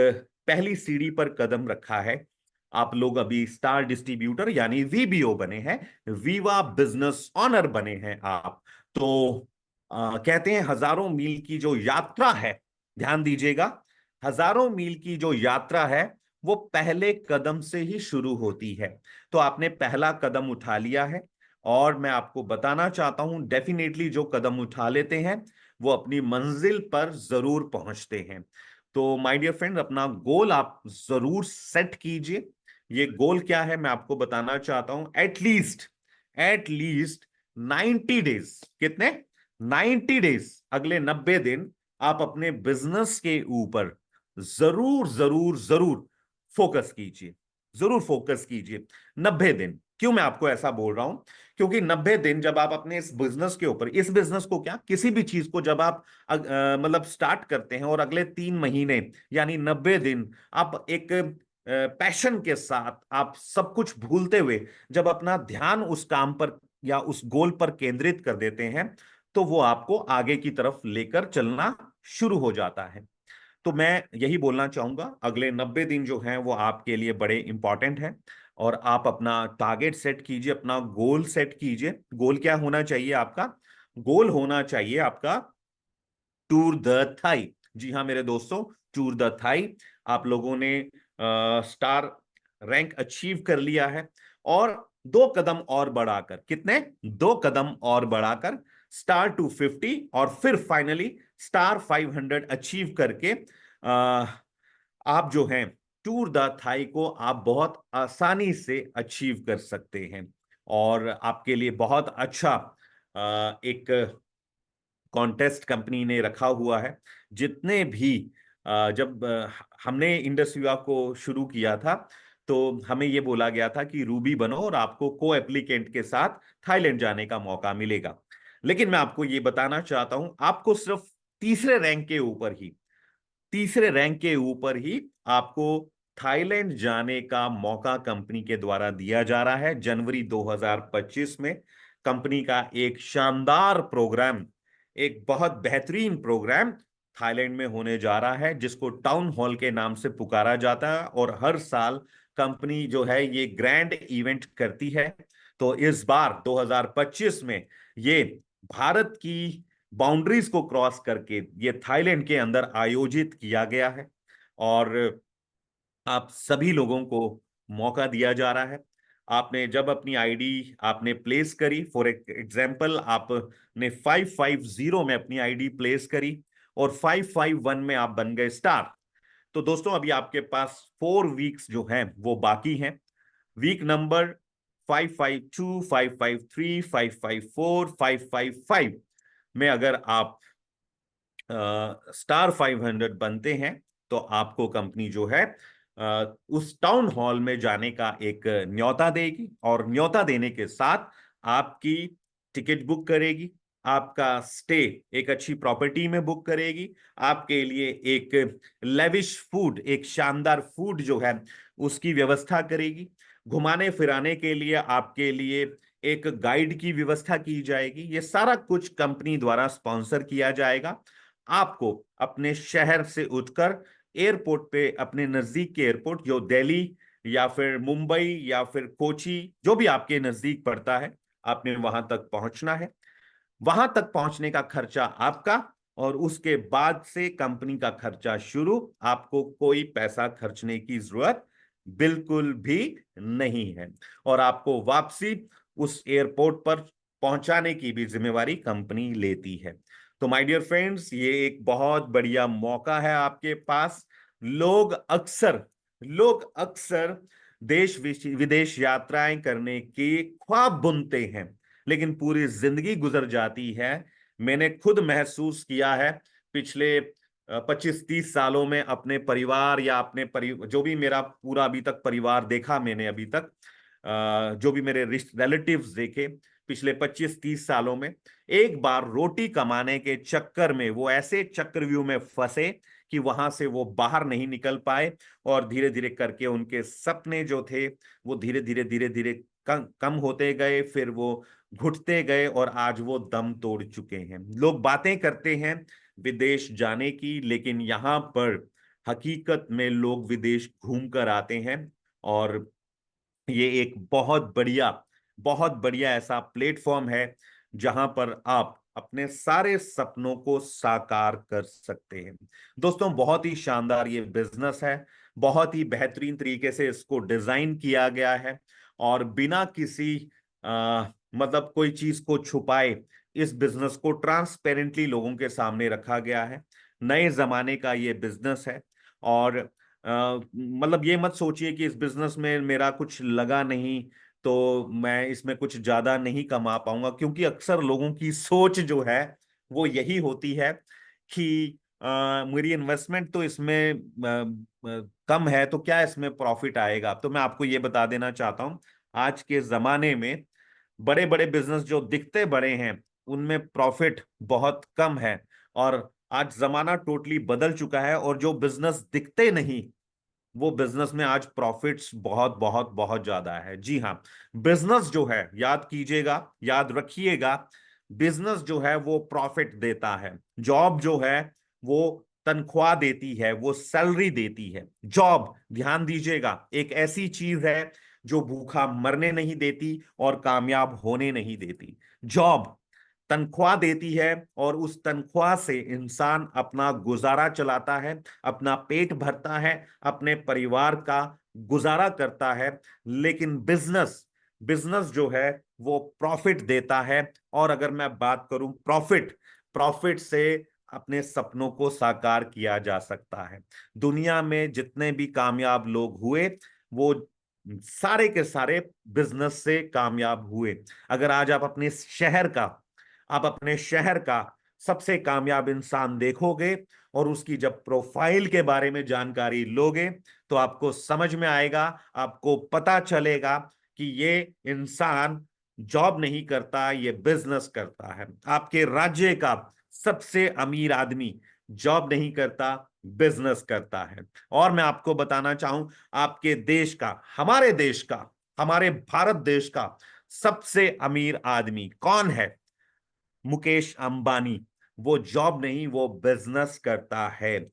Speaker 1: पहली सीढ़ी पर कदम रखा है। आप लोग अभी स्टार डिस्ट्रीब्यूटर यानी वीबीओ बने हैं, वीवा बिजनेस ऑनर बने हैं आप। तो कहते हैं हजारों मील की जो यात्रा है, ध्यान दीजिएगा, हजारों मील की जो यात्रा है वो पहले कदम से ही शुरू होती है। तो आपने पहला कदम उठा लिया है और मैं आपको बताना चाहता हूं, डेफिनेटली जो कदम उठा लेते हैं वो अपनी मंजिल पर जरूर पहुंचते हैं। तो माय डियर फ्रेंड, अपना गोल आप जरूर सेट कीजिए। ये गोल क्या है मैं आपको बताना चाहता हूं। एटलीस्ट 90 डेज, कितने? 90 डेज, अगले 90 दिन आप अपने बिजनेस के ऊपर जरूर जरूर जरूर फोकस कीजिए। जरूर फोकस कीजिए। 90 दिन, क्यों मैं आपको ऐसा बोल रहा हूं? क्योंकि 90 दिन जब आप अपने इस बिजनेस के ऊपर, इस बिजनेस को क्या, किसी भी चीज को जब आप मतलब स्टार्ट करते हैं और अगले 3 महीने यानी 90 दिन आप एक पैशन के साथ, आप सब कुछ भूलते हुए जब अपना ध्यान उस काम पर या उस गोल पर केंद्रित कर देते हैं, तो वो आपको आगे की तरफ लेकर चलना शुरू हो जाता है। तो मैं यही बोलना चाहूंगा, अगले 90 दिन जो हैं वो आपके लिए बड़े इंपॉर्टेंट हैं। और आप अपना टारगेट सेट कीजिए, अपना गोल सेट कीजिए। गोल क्या होना चाहिए आपका? गोल होना चाहिए आपका टूर द थाई। जी हाँ मेरे दोस्तों, टूर द थाई। आप लोगों ने स्टार रैंक अचीव कर लिया है, और 2 कदम और बढ़ाकर, कितने, 2 कदम और बढ़ाकर स्टार 250, और फिर फाइनली स्टार 500 अचीव करके आप जो हैं टूर द थाई को आप बहुत आसानी से अचीव कर सकते हैं। और आपके लिए बहुत अच्छा एक कॉन्टेस्ट कंपनी ने रखा हुआ है। जितने भी जब हमने इंडस्ट्री को शुरू किया था, तो हमें यह बोला गया था कि रूबी बनो और आपको को एप्लीकेंट के साथ थाईलैंड जाने का मौका मिलेगा। लेकिन मैं आपको यह बताना चाहता हूं, आपको सिर्फ तीसरे रैंक के ऊपर ही, तीसरे रैंक के ऊपर ही आपको थाईलैंड जाने का मौका कंपनी के द्वारा दिया जा रहा है। जनवरी 2025 में कंपनी का एक शानदार प्रोग्राम, एक बहुत बेहतरीन प्रोग्राम थाईलैंड में होने जा रहा है, जिसको टाउन हॉल के नाम से पुकारा जाता है। और हर साल कंपनी जो है ये ग्रैंड इवेंट करती है। तो इस बार 2025 में ये भारत की बाउंड्रीज को क्रॉस करके ये थाईलैंड के अंदर आयोजित किया गया है। और आप सभी लोगों को मौका दिया जा रहा है। आपने जब अपनी आईडी आपने प्लेस करी, फॉर एग्जांपल आपने 550 में अपनी आईडी प्लेस करी और 551 में आप बन गए स्टार, तो दोस्तों अभी आपके पास 4 वीक्स जो हैं वो बाकी हैं। वीक नंबर 552, 553, 554, 555 में अगर आप स्टार 500 बनते हैं, तो आपको कंपनी जो है उस टाउन हॉल में जाने का एक न्योता देगी, और न्योता देने के साथ आपकी टिकट बुक करेगी, आपका स्टे एक अच्छी प्रॉपर्टी में बुक करेगी, आपके लिए एक लेविश फूड, एक शानदार फूड जो है उसकी व्यवस्था करेगी, घुमाने फिराने के लिए आपके लिए एक गाइड की व्यवस्था की जाएगी। ये सारा कुछ कंपनी द्वारा स्पॉन्सर किया जाएगा। आपको अपने शहर से उठकर एयरपोर्ट पे, अपने नजदीक के एयरपोर्ट जो दिल्ली या फिर मुंबई या फिर कोची, जो भी आपके नजदीक पड़ता है, आपने वहां तक पहुंचना है। वहां तक पहुंचने का खर्चा आपका, और उसके बाद से कंपनी का खर्चा शुरू। आपको कोई पैसा खर्चने की जरूरत बिल्कुल भी नहीं है, और आपको वापसी उस एयरपोर्ट पर पहुंचाने की भी जिम्मेवारी कंपनी लेती है। तो माय डियर फ्रेंड्स, ये एक बहुत बढ़िया मौका है आपके पास। लोग अक्सर देश विदेश यात्राएं करने के ख्वाब बुनते हैं, लेकिन पूरी जिंदगी गुजर जाती है। मैंने खुद महसूस किया है पिछले 25-30 सालों में अपने परिवार या अपने जो भी मेरा पूरा अभी तक परिवार देखा मैंने अभी तक, जो भी मेरे रिलेटिव्स देखे पिछले 25-30 सालों में, एक बार रोटी कमाने के चक्कर में वो ऐसे चक्रव्यूह में फंसे कि वहां से वो बाहर नहीं निकल पाए, और धीरे धीरे करके उनके सपने जो थे वो धीरे धीरे कम होते गए, फिर वो घुटते गए, और आज वो दम तोड़ चुके हैं। लोग बातें करते हैं विदेश जाने की, लेकिन यहाँ पर हकीकत में लोग विदेश घूम कर आते हैं। और ये एक बहुत बढ़िया ऐसा प्लेटफॉर्म है जहां पर आप अपने सारे सपनों को साकार कर सकते हैं। दोस्तों बहुत ही शानदार ये बिजनेस है, बहुत ही बेहतरीन तरीके से इसको डिजाइन किया गया है, और बिना किसी मतलब कोई चीज को छुपाए इस बिजनेस को ट्रांसपेरेंटली लोगों के सामने रखा गया है। नए जमाने का ये बिजनेस है। और मतलब ये मत सोचिए कि इस बिजनेस में मेरा कुछ लगा नहीं तो मैं इसमें कुछ ज्यादा नहीं कमा पाऊंगा, क्योंकि अक्सर लोगों की सोच जो है वो यही होती है कि मेरी इन्वेस्टमेंट तो इसमें कम है, तो क्या इसमें प्रॉफिट आएगा? तो मैं आपको ये बता देना चाहता हूं, आज के जमाने में बड़े बड़े बिजनेस जो दिखते बड़े हैं उनमें प्रॉफिट बहुत कम है। और आज जमाना टोटली बदल चुका है, और जो बिजनेस दिखते नहीं वो बिजनेस में आज प्रॉफिट्स बहुत बहुत बहुत ज्यादा है। जी हाँ, बिजनेस जो है, याद कीजिएगा, याद रखिएगा, बिजनेस जो है वो प्रॉफिट देता है। जॉब जो है वो तनख्वाह देती है, वो सैलरी देती है। जॉब, ध्यान दीजिएगा, एक ऐसी चीज है जो भूखा मरने नहीं देती और कामयाब होने नहीं देती। जॉब तनख्वाह देती है, और उस तनख्वाह से इंसान अपना गुजारा चलाता है, अपना पेट भरता है, अपने परिवार का गुजारा करता है। लेकिन बिजनेस, बिजनेस जो है वो प्रॉफिट देता है। और अगर मैं बात करूं प्रॉफिट, प्रॉफिट से अपने सपनों को साकार किया जा सकता है। दुनिया में जितने भी कामयाब लोग हुए वो सारे के सारे बिजनेस से कामयाब हुए। अगर आज आप अपने शहर का सबसे कामयाब इंसान देखोगे और उसकी जब प्रोफाइल के बारे में जानकारी लोगे, तो आपको समझ में आएगा, आपको पता चलेगा कि ये इंसान जॉब नहीं करता, ये बिजनेस करता है। आपके राज्य का सबसे अमीर आदमी जॉब नहीं करता, बिजनेस करता है। और मैं आपको बताना चाहूं, आपके देश का, हमारे देश का, हमारे भारत देश का सबसे अमीर आदमी कौन है? मुकेश अंबानी। वो जॉब नहीं, वो बिजनेस करता है।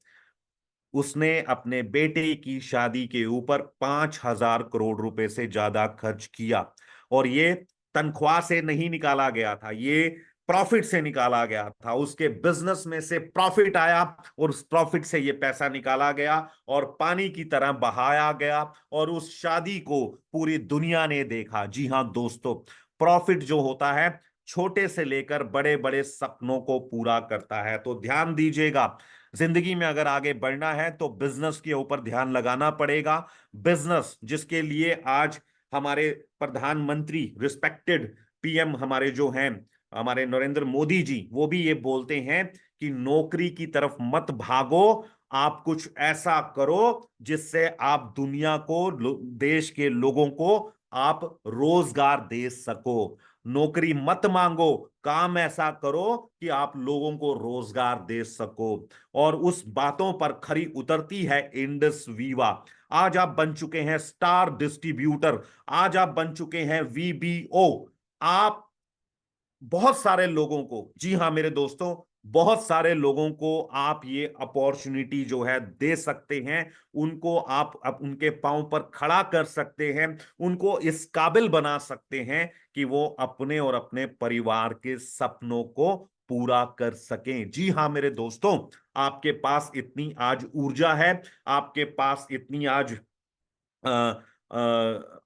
Speaker 1: उसने अपने बेटे की शादी के ऊपर 5,000 करोड़ रुपए से ज्यादा खर्च किया, और ये तनख्वाह से नहीं निकाला गया था, ये प्रॉफिट से निकाला गया था। उसके बिजनेस में से प्रॉफिट आया, और उस प्रॉफिट से ये पैसा निकाला गया और पानी की तरह बहाया गया, और उस शादी को पूरी दुनिया ने देखा। जी हां दोस्तों, प्रॉफिट जो होता है छोटे से लेकर बड़े बड़े सपनों को पूरा करता है। तो ध्यान दीजिएगा, जिंदगी में अगर आगे बढ़ना है तो बिजनेस के ऊपर ध्यान लगाना पड़ेगा। बिजनेस जिसके लिए आज हमारे प्रधानमंत्री, रिस्पेक्टेड पीएम हमारे जो हैं, हमारे नरेंद्र मोदी जी, वो भी ये बोलते हैं कि नौकरी की तरफ मत भागो, आप कुछ ऐसा करो जिससे आप दुनिया को, देश के लोगों को आप रोजगार दे सको। नौकरी मत मांगो, काम ऐसा करो कि आप लोगों को रोजगार दे सको। और उस बातों पर खरी उतरती है इंडस वीवा। आज आप बन चुके हैं स्टार डिस्ट्रीब्यूटर, आज आप बन चुके हैं वीबीओ। आप बहुत सारे लोगों को, जी हां मेरे दोस्तों, बहुत सारे लोगों को आप ये अपॉर्चुनिटी जो है दे सकते हैं। उनको आप उनके पांव पर खड़ा कर सकते हैं, उनको इस काबिल बना सकते हैं कि वो अपने और अपने परिवार के सपनों को पूरा कर सकें। जी हां मेरे दोस्तों, आपके पास इतनी आज ऊर्जा है, आपके पास इतनी आज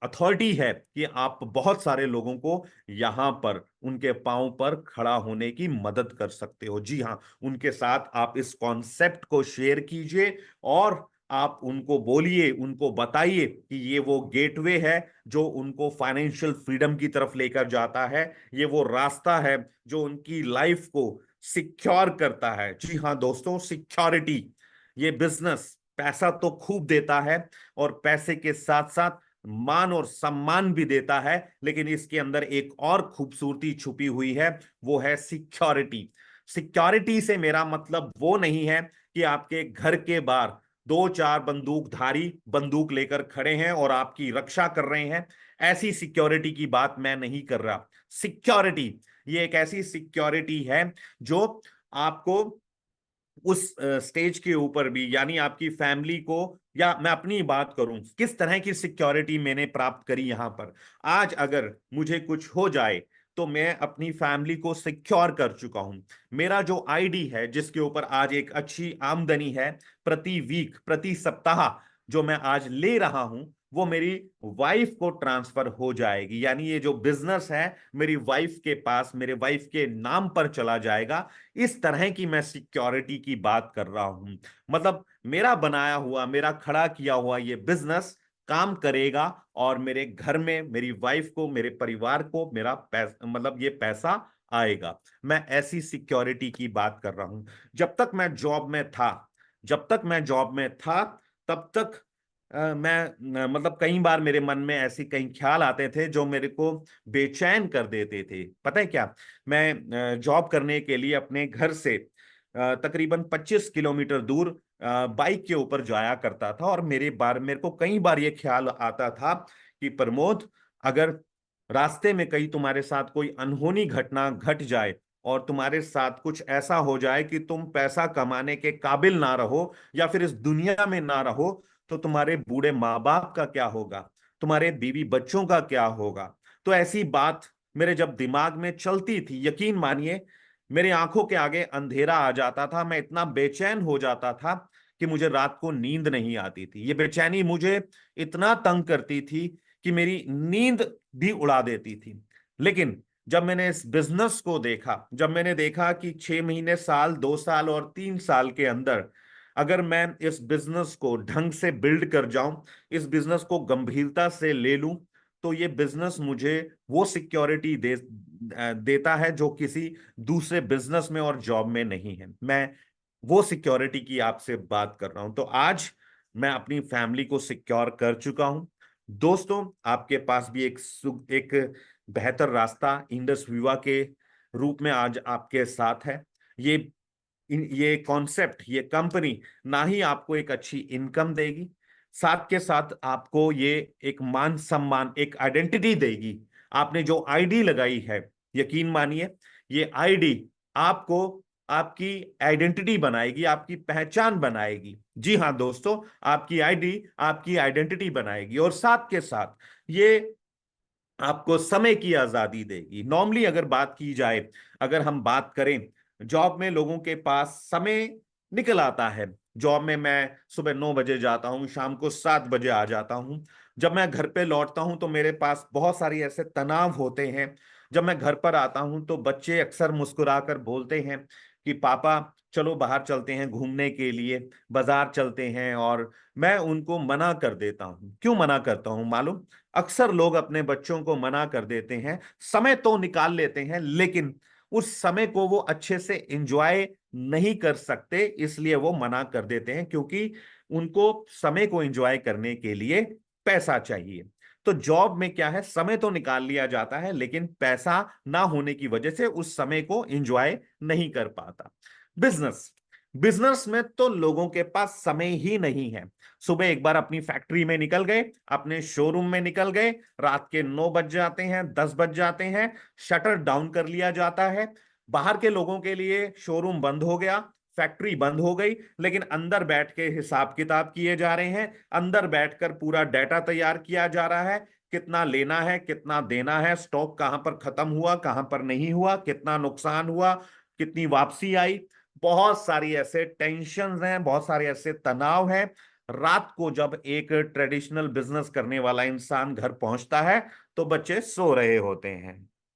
Speaker 1: अथॉरिटी है कि आप बहुत सारे लोगों को यहां पर उनके पांव पर खड़ा होने की मदद कर सकते हो। जी हाँ, उनके साथ आप इस कॉन्सेप्ट को शेयर कीजिए, और आप उनको बोलिए, उनको बताइए कि ये वो गेटवे है जो उनको फाइनेंशियल फ्रीडम की तरफ लेकर जाता है। ये वो रास्ता है जो उनकी लाइफ को सिक्योर करता है। जी हाँ दोस्तों, सिक्योरिटी। ये बिजनेस पैसा तो खूब देता है, और पैसे के साथ साथ मान और सम्मान भी देता है, लेकिन इसके अंदर एक और खूबसूरती छुपी हुई है, वो है सिक्योरिटी। सिक्योरिटी से मेरा मतलब वो नहीं है कि आपके घर के बाहर दो चार बंदूकधारी बंदूक लेकर खड़े हैं और आपकी रक्षा कर रहे हैं। ऐसी सिक्योरिटी की बात मैं नहीं कर रहा। सिक्योरिटी, ये एक ऐसी सिक्योरिटी है जो आपको उस स्टेज के ऊपर भी, यानी आपकी फैमिली को, या मैं अपनी बात करूं किस तरह की सिक्योरिटी मैंने प्राप्त करी यहां पर। आज अगर मुझे कुछ हो जाए तो मैं अपनी फैमिली को सिक्योर कर चुका हूं। मेरा जो आईडी है जिसके ऊपर आज एक अच्छी आमदनी है, प्रति वीक, प्रति सप्ताह जो मैं आज ले रहा हूं, वो मेरी वाइफ को ट्रांसफर हो जाएगी। यानी ये जो बिजनेस है मेरी वाइफ के पास, मेरे वाइफ के नाम पर चला जाएगा। इस तरह की मैं सिक्योरिटी की बात कर रहा हूं। मतलब मेरा बनाया हुआ, मेरा खड़ा किया हुआ ये बिजनेस काम करेगा, और मेरे घर में मेरी वाइफ को, मेरे परिवार को मेरा पैसा, मतलब ये पैसा आएगा। मैं ऐसी सिक्योरिटी की बात कर रहा हूं। जब तक मैं जॉब में था, जब तक मैं जॉब में था, तब तक मतलब कई बार मेरे मन में ऐसी कई ख्याल आते थे जो मेरे को बेचैन कर देते थे। पता है क्या, मैं जॉब करने के लिए अपने घर से तकरीबन 25 किलोमीटर दूर बाइक के ऊपर जाया करता था, और मेरे को कई बार ये ख्याल आता था कि प्रमोद, अगर रास्ते में कहीं तुम्हारे साथ कोई अनहोनी घटना घट जाए और तुम्हारे साथ कुछ ऐसा हो जाए कि तुम पैसा कमाने के काबिल ना रहो या फिर इस दुनिया में ना रहो, तो तुम्हारे बूढ़े माँ बाप का क्या होगा, तुम्हारे बीवी बच्चों का क्या होगा। तो ऐसी बात मेरे जब दिमाग में चलती थी, यकीन मानिए मेरी आंखों के आगे अंधेरा आ जाता था, मैं इतना बेचैन हो जाता था कि मुझे रात को नींद नहीं आती थी। ये बेचैनी मुझे इतना तंग करती थी कि मेरी नींद भी उड़ा देती थी। लेकिन जब मैंने इस बिजनेस को देखा, जब मैंने देखा कि 6 महीने, साल, 2 साल और 3 साल के अंदर अगर मैं इस बिजनेस को ढंग से बिल्ड कर जाऊं, इस बिजनेस को गंभीरता से ले लूं, तो ये बिजनेस मुझे वो सिक्योरिटी देता है जो किसी दूसरे बिजनेस में और जॉब में नहीं है। मैं वो सिक्योरिटी की आपसे बात कर रहा हूं। तो आज मैं अपनी फैमिली को सिक्योर कर चुका हूं। दोस्तों, आपके पास भी एक बेहतर रास्ता इंडस विवा के रूप में आज आपके साथ है। ये ये कॉन्सेप्ट, ये कंपनी ना ही आपको एक अच्छी इनकम देगी, साथ के साथ आपको ये एक मान सम्मान, एक आइडेंटिटी देगी। आपने जो आईडी लगाई है, यकीन मानिए ये आईडी आपको आपकी आइडेंटिटी बनाएगी, आपकी पहचान बनाएगी। जी हाँ दोस्तों, आपकी आईडी आपकी आइडेंटिटी बनाएगी, और साथ के साथ ये आपको समय की आजादी देगी। नॉर्मली अगर बात की जाए, अगर हम बात करें, जॉब में लोगों के पास समय निकल आता है। जॉब में मैं सुबह 9 बजे जाता हूं, शाम को 7 बजे आ जाता हूं। जब मैं घर पे लौटता हूं तो मेरे पास बहुत सारी ऐसे तनाव होते हैं। जब मैं घर पर आता हूं तो बच्चे अक्सर मुस्कुराकर बोलते हैं कि पापा चलो बाहर चलते हैं घूमने के लिए, बाजार चलते हैं, और मैं उनको मना कर देता हूं। क्यों मना करता हूं मालूम? अक्सर लोग अपने बच्चों को मना कर देते हैं, समय तो निकाल लेते हैं लेकिन उस समय को वो अच्छे से एंजॉय नहीं कर सकते, इसलिए वो मना कर देते हैं, क्योंकि उनको समय को एंजॉय करने के लिए पैसा चाहिए। तो जॉब में क्या है, समय तो निकाल लिया जाता है लेकिन पैसा ना होने की वजह से उस समय को एंजॉय नहीं कर पाता। बिजनेस बिजनेस में तो लोगों के पास समय ही नहीं है। सुबह एक बार अपनी फैक्ट्री में निकल गए, अपने शोरूम में निकल गए, रात के 9 बज जाते हैं, 10 बज जाते हैं, शटर डाउन कर लिया जाता है। बाहर के लोगों के लिए शोरूम बंद हो गया, फैक्ट्री बंद हो गई, लेकिन अंदर बैठ के हिसाब किताब किए जा रहे हैं, अंदर बैठकर पूरा डाटा तैयार किया जा रहा है। कितना लेना है, कितना देना है, स्टॉक कहां पर खत्म हुआ, कहां पर नहीं हुआ, कितना नुकसान हुआ, कितनी वापसी आई। बहुत सारी ऐसे टेंशन हैं, बहुत सारे ऐसे तनाव हैं। रात को जब एक ट्रेडिशनल बिजनेस करने वाला इंसान घर पहुंचता है तो बच्चे सो रहे होते हैं,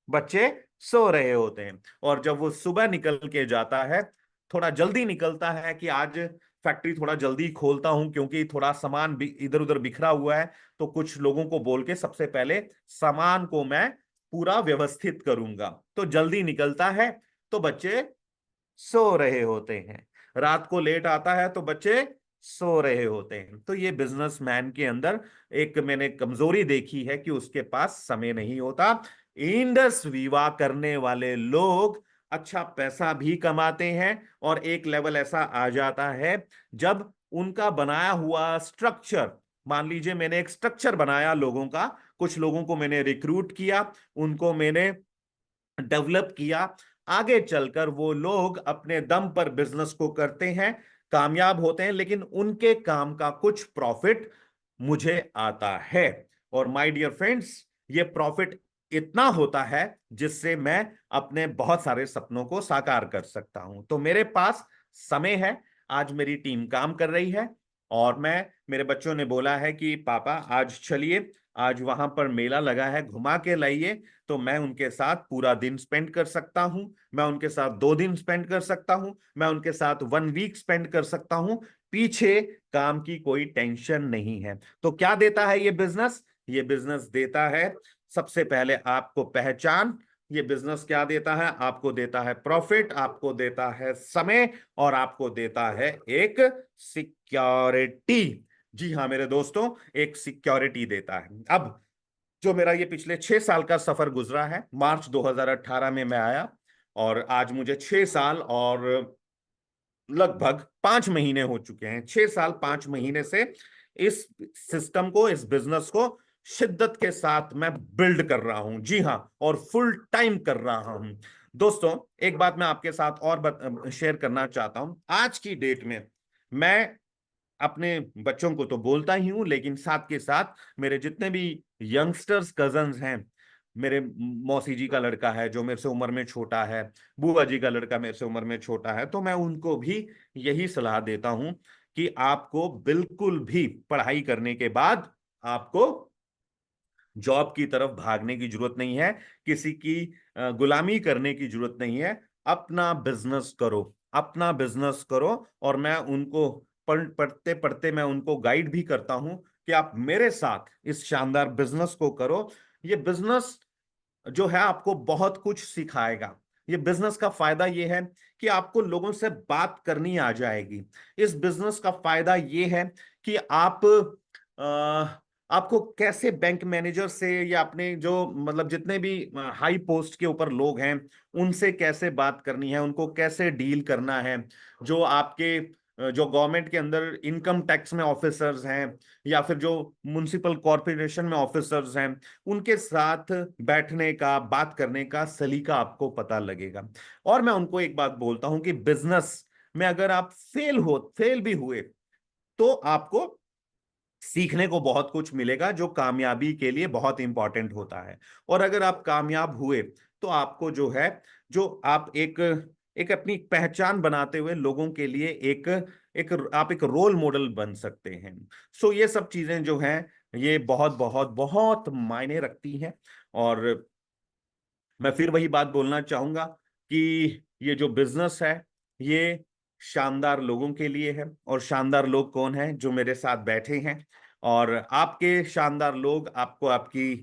Speaker 1: बच्चे सो रहे होते हैं। और जब वो सुबह निकल के जाता है, थोड़ा जल्दी निकलता है कि आज फैक्ट्री थोड़ा जल्दी खोलता हूं क्योंकि थोड़ा सामान इधर उधर बिखरा हुआ है, तो कुछ लोगों को बोल के सबसे पहले सामान को मैं पूरा व्यवस्थित करूंगा। तो जल्दी निकलता है तो बच्चे सो रहे होते हैं, रात को लेट आता है तो बच्चे सो रहे होते हैं। तो ये बिजनेसमैन के अंदर एक मैंने कमजोरी देखी है कि उसके पास समय नहीं होता। इंडस विवाह करने वाले लोग अच्छा पैसा भी कमाते हैं, और एक लेवल ऐसा आ जाता है जब उनका बनाया हुआ स्ट्रक्चर, मान लीजिए मैंने एक स्ट्रक्चर बनाया लोगों का, कुछ लोगों को मैंने रिक्रूट किया, उनको मैंने डेवलप किया, आगे चलकर वो लोग अपने दम पर बिजनेस को करते हैं, कामयाब होते हैं, लेकिन उनके काम का कुछ प्रॉफिट मुझे आता है। और माय डियर फ्रेंड्स, ये प्रॉफिट इतना होता है जिससे मैं अपने बहुत सारे सपनों को साकार कर सकता हूं। तो मेरे पास समय है, आज मेरी टीम काम कर रही है, और मेरे बच्चों ने बोला है कि पापा आज चलिए, आज वहां पर मेला लगा है, घुमा के लाइए। तो मैं उनके साथ पूरा दिन स्पेंड कर सकता हूं, मैं उनके साथ 2 दिन स्पेंड कर सकता हूं, मैं उनके साथ 1 वीक स्पेंड कर सकता हूं। पीछे काम की कोई टेंशन नहीं है। तो क्या देता है ये बिजनेस? ये बिजनेस देता है सबसे पहले आपको पहचान, ये बिजनेस क्या देता है? आपको देता है प्रॉफिट, आपको देता है समय, और आपको देता है एक सिक्योरिटी। जी हाँ मेरे दोस्तों, एक सिक्योरिटी देता है। अब जो मेरा ये पिछले 6 साल का सफर गुजरा है, मार्च 2018 में मैं आया, और आज मुझे 6 साल और लगभग 5 महीने हो चुके हैं। 6 साल 5 महीने से इस सिस्टम को, इस बिजनेस को शिद्दत के साथ मैं बिल्ड कर रहा हूं। जी हाँ, और फुल टाइम कर रहा हूं। दोस्तों, एक बात मैं आपके साथ और शेयर करना चाहता हूं। आज की डेट में मैं अपने बच्चों को तो बोलता ही हूं, लेकिन साथ के साथ मेरे जितने भी यंगस्टर्स कजन्स हैं, मेरे मौसी जी का लड़का है जो मेरे से उम्र में छोटा है, बुआ जी का लड़का मेरे से उम्र में छोटा है, तो मैं उनको भी यही सलाह देता हूं कि आपको बिल्कुल भी पढ़ाई करने के बाद आपको जॉब की तरफ भागने की जरूरत नहीं है, किसी की गुलामी करने की जरूरत नहीं है। अपना बिजनेस करो, अपना बिजनेस करो। और मैं उनको पढ़ते पढ़ते मैं उनको गाइड भी करता हूं कि आप मेरे साथ इस शानदार बिजनेस को करो। ये बिजनेस जो है आपको बहुत कुछ सिखाएगा। ये बिजनेस का फायदा ये है कि आपको लोगों से बात करनी आ जाएगी। इस बिजनेस का फायदा ये है कि आपको कैसे बैंक मैनेजर से, या अपने जो मतलब जितने भी हाई पोस्ट के ऊपर लोग हैं, उनसे कैसे बात करनी है, उनको कैसे डील करना है। जो आपके जो गवर्नमेंट के अंदर इनकम टैक्स में ऑफिसर्स हैं, या फिर जो म्युनिसिपल कॉरपोरेशन में ऑफिसर्स हैं, उनके साथ बैठने का, बात करने का सलीका आपको पता लगेगा। और मैं उनको एक बात बोलता हूं कि बिजनेस में अगर आप फेल भी हुए, तो आपको सीखने को बहुत कुछ मिलेगा, जो कामयाबी के लिए बहुत इंपॉर्टेंट होता है। और अगर आप कामयाब हुए, तो आपको जो है, जो आप एक एक अपनी पहचान बनाते हुए लोगों के लिए एक एक आप एक रोल मॉडल बन सकते हैं। सो ये सब चीजें जो हैं, ये बहुत बहुत बहुत मायने रखती हैं। और मैं फिर वही बात बोलना चाहूंगा कि ये जो बिजनेस है, ये शानदार लोगों के लिए है। और शानदार लोग कौन है? जो मेरे साथ बैठे हैं। और आपके शानदार लोग, आपको आपकी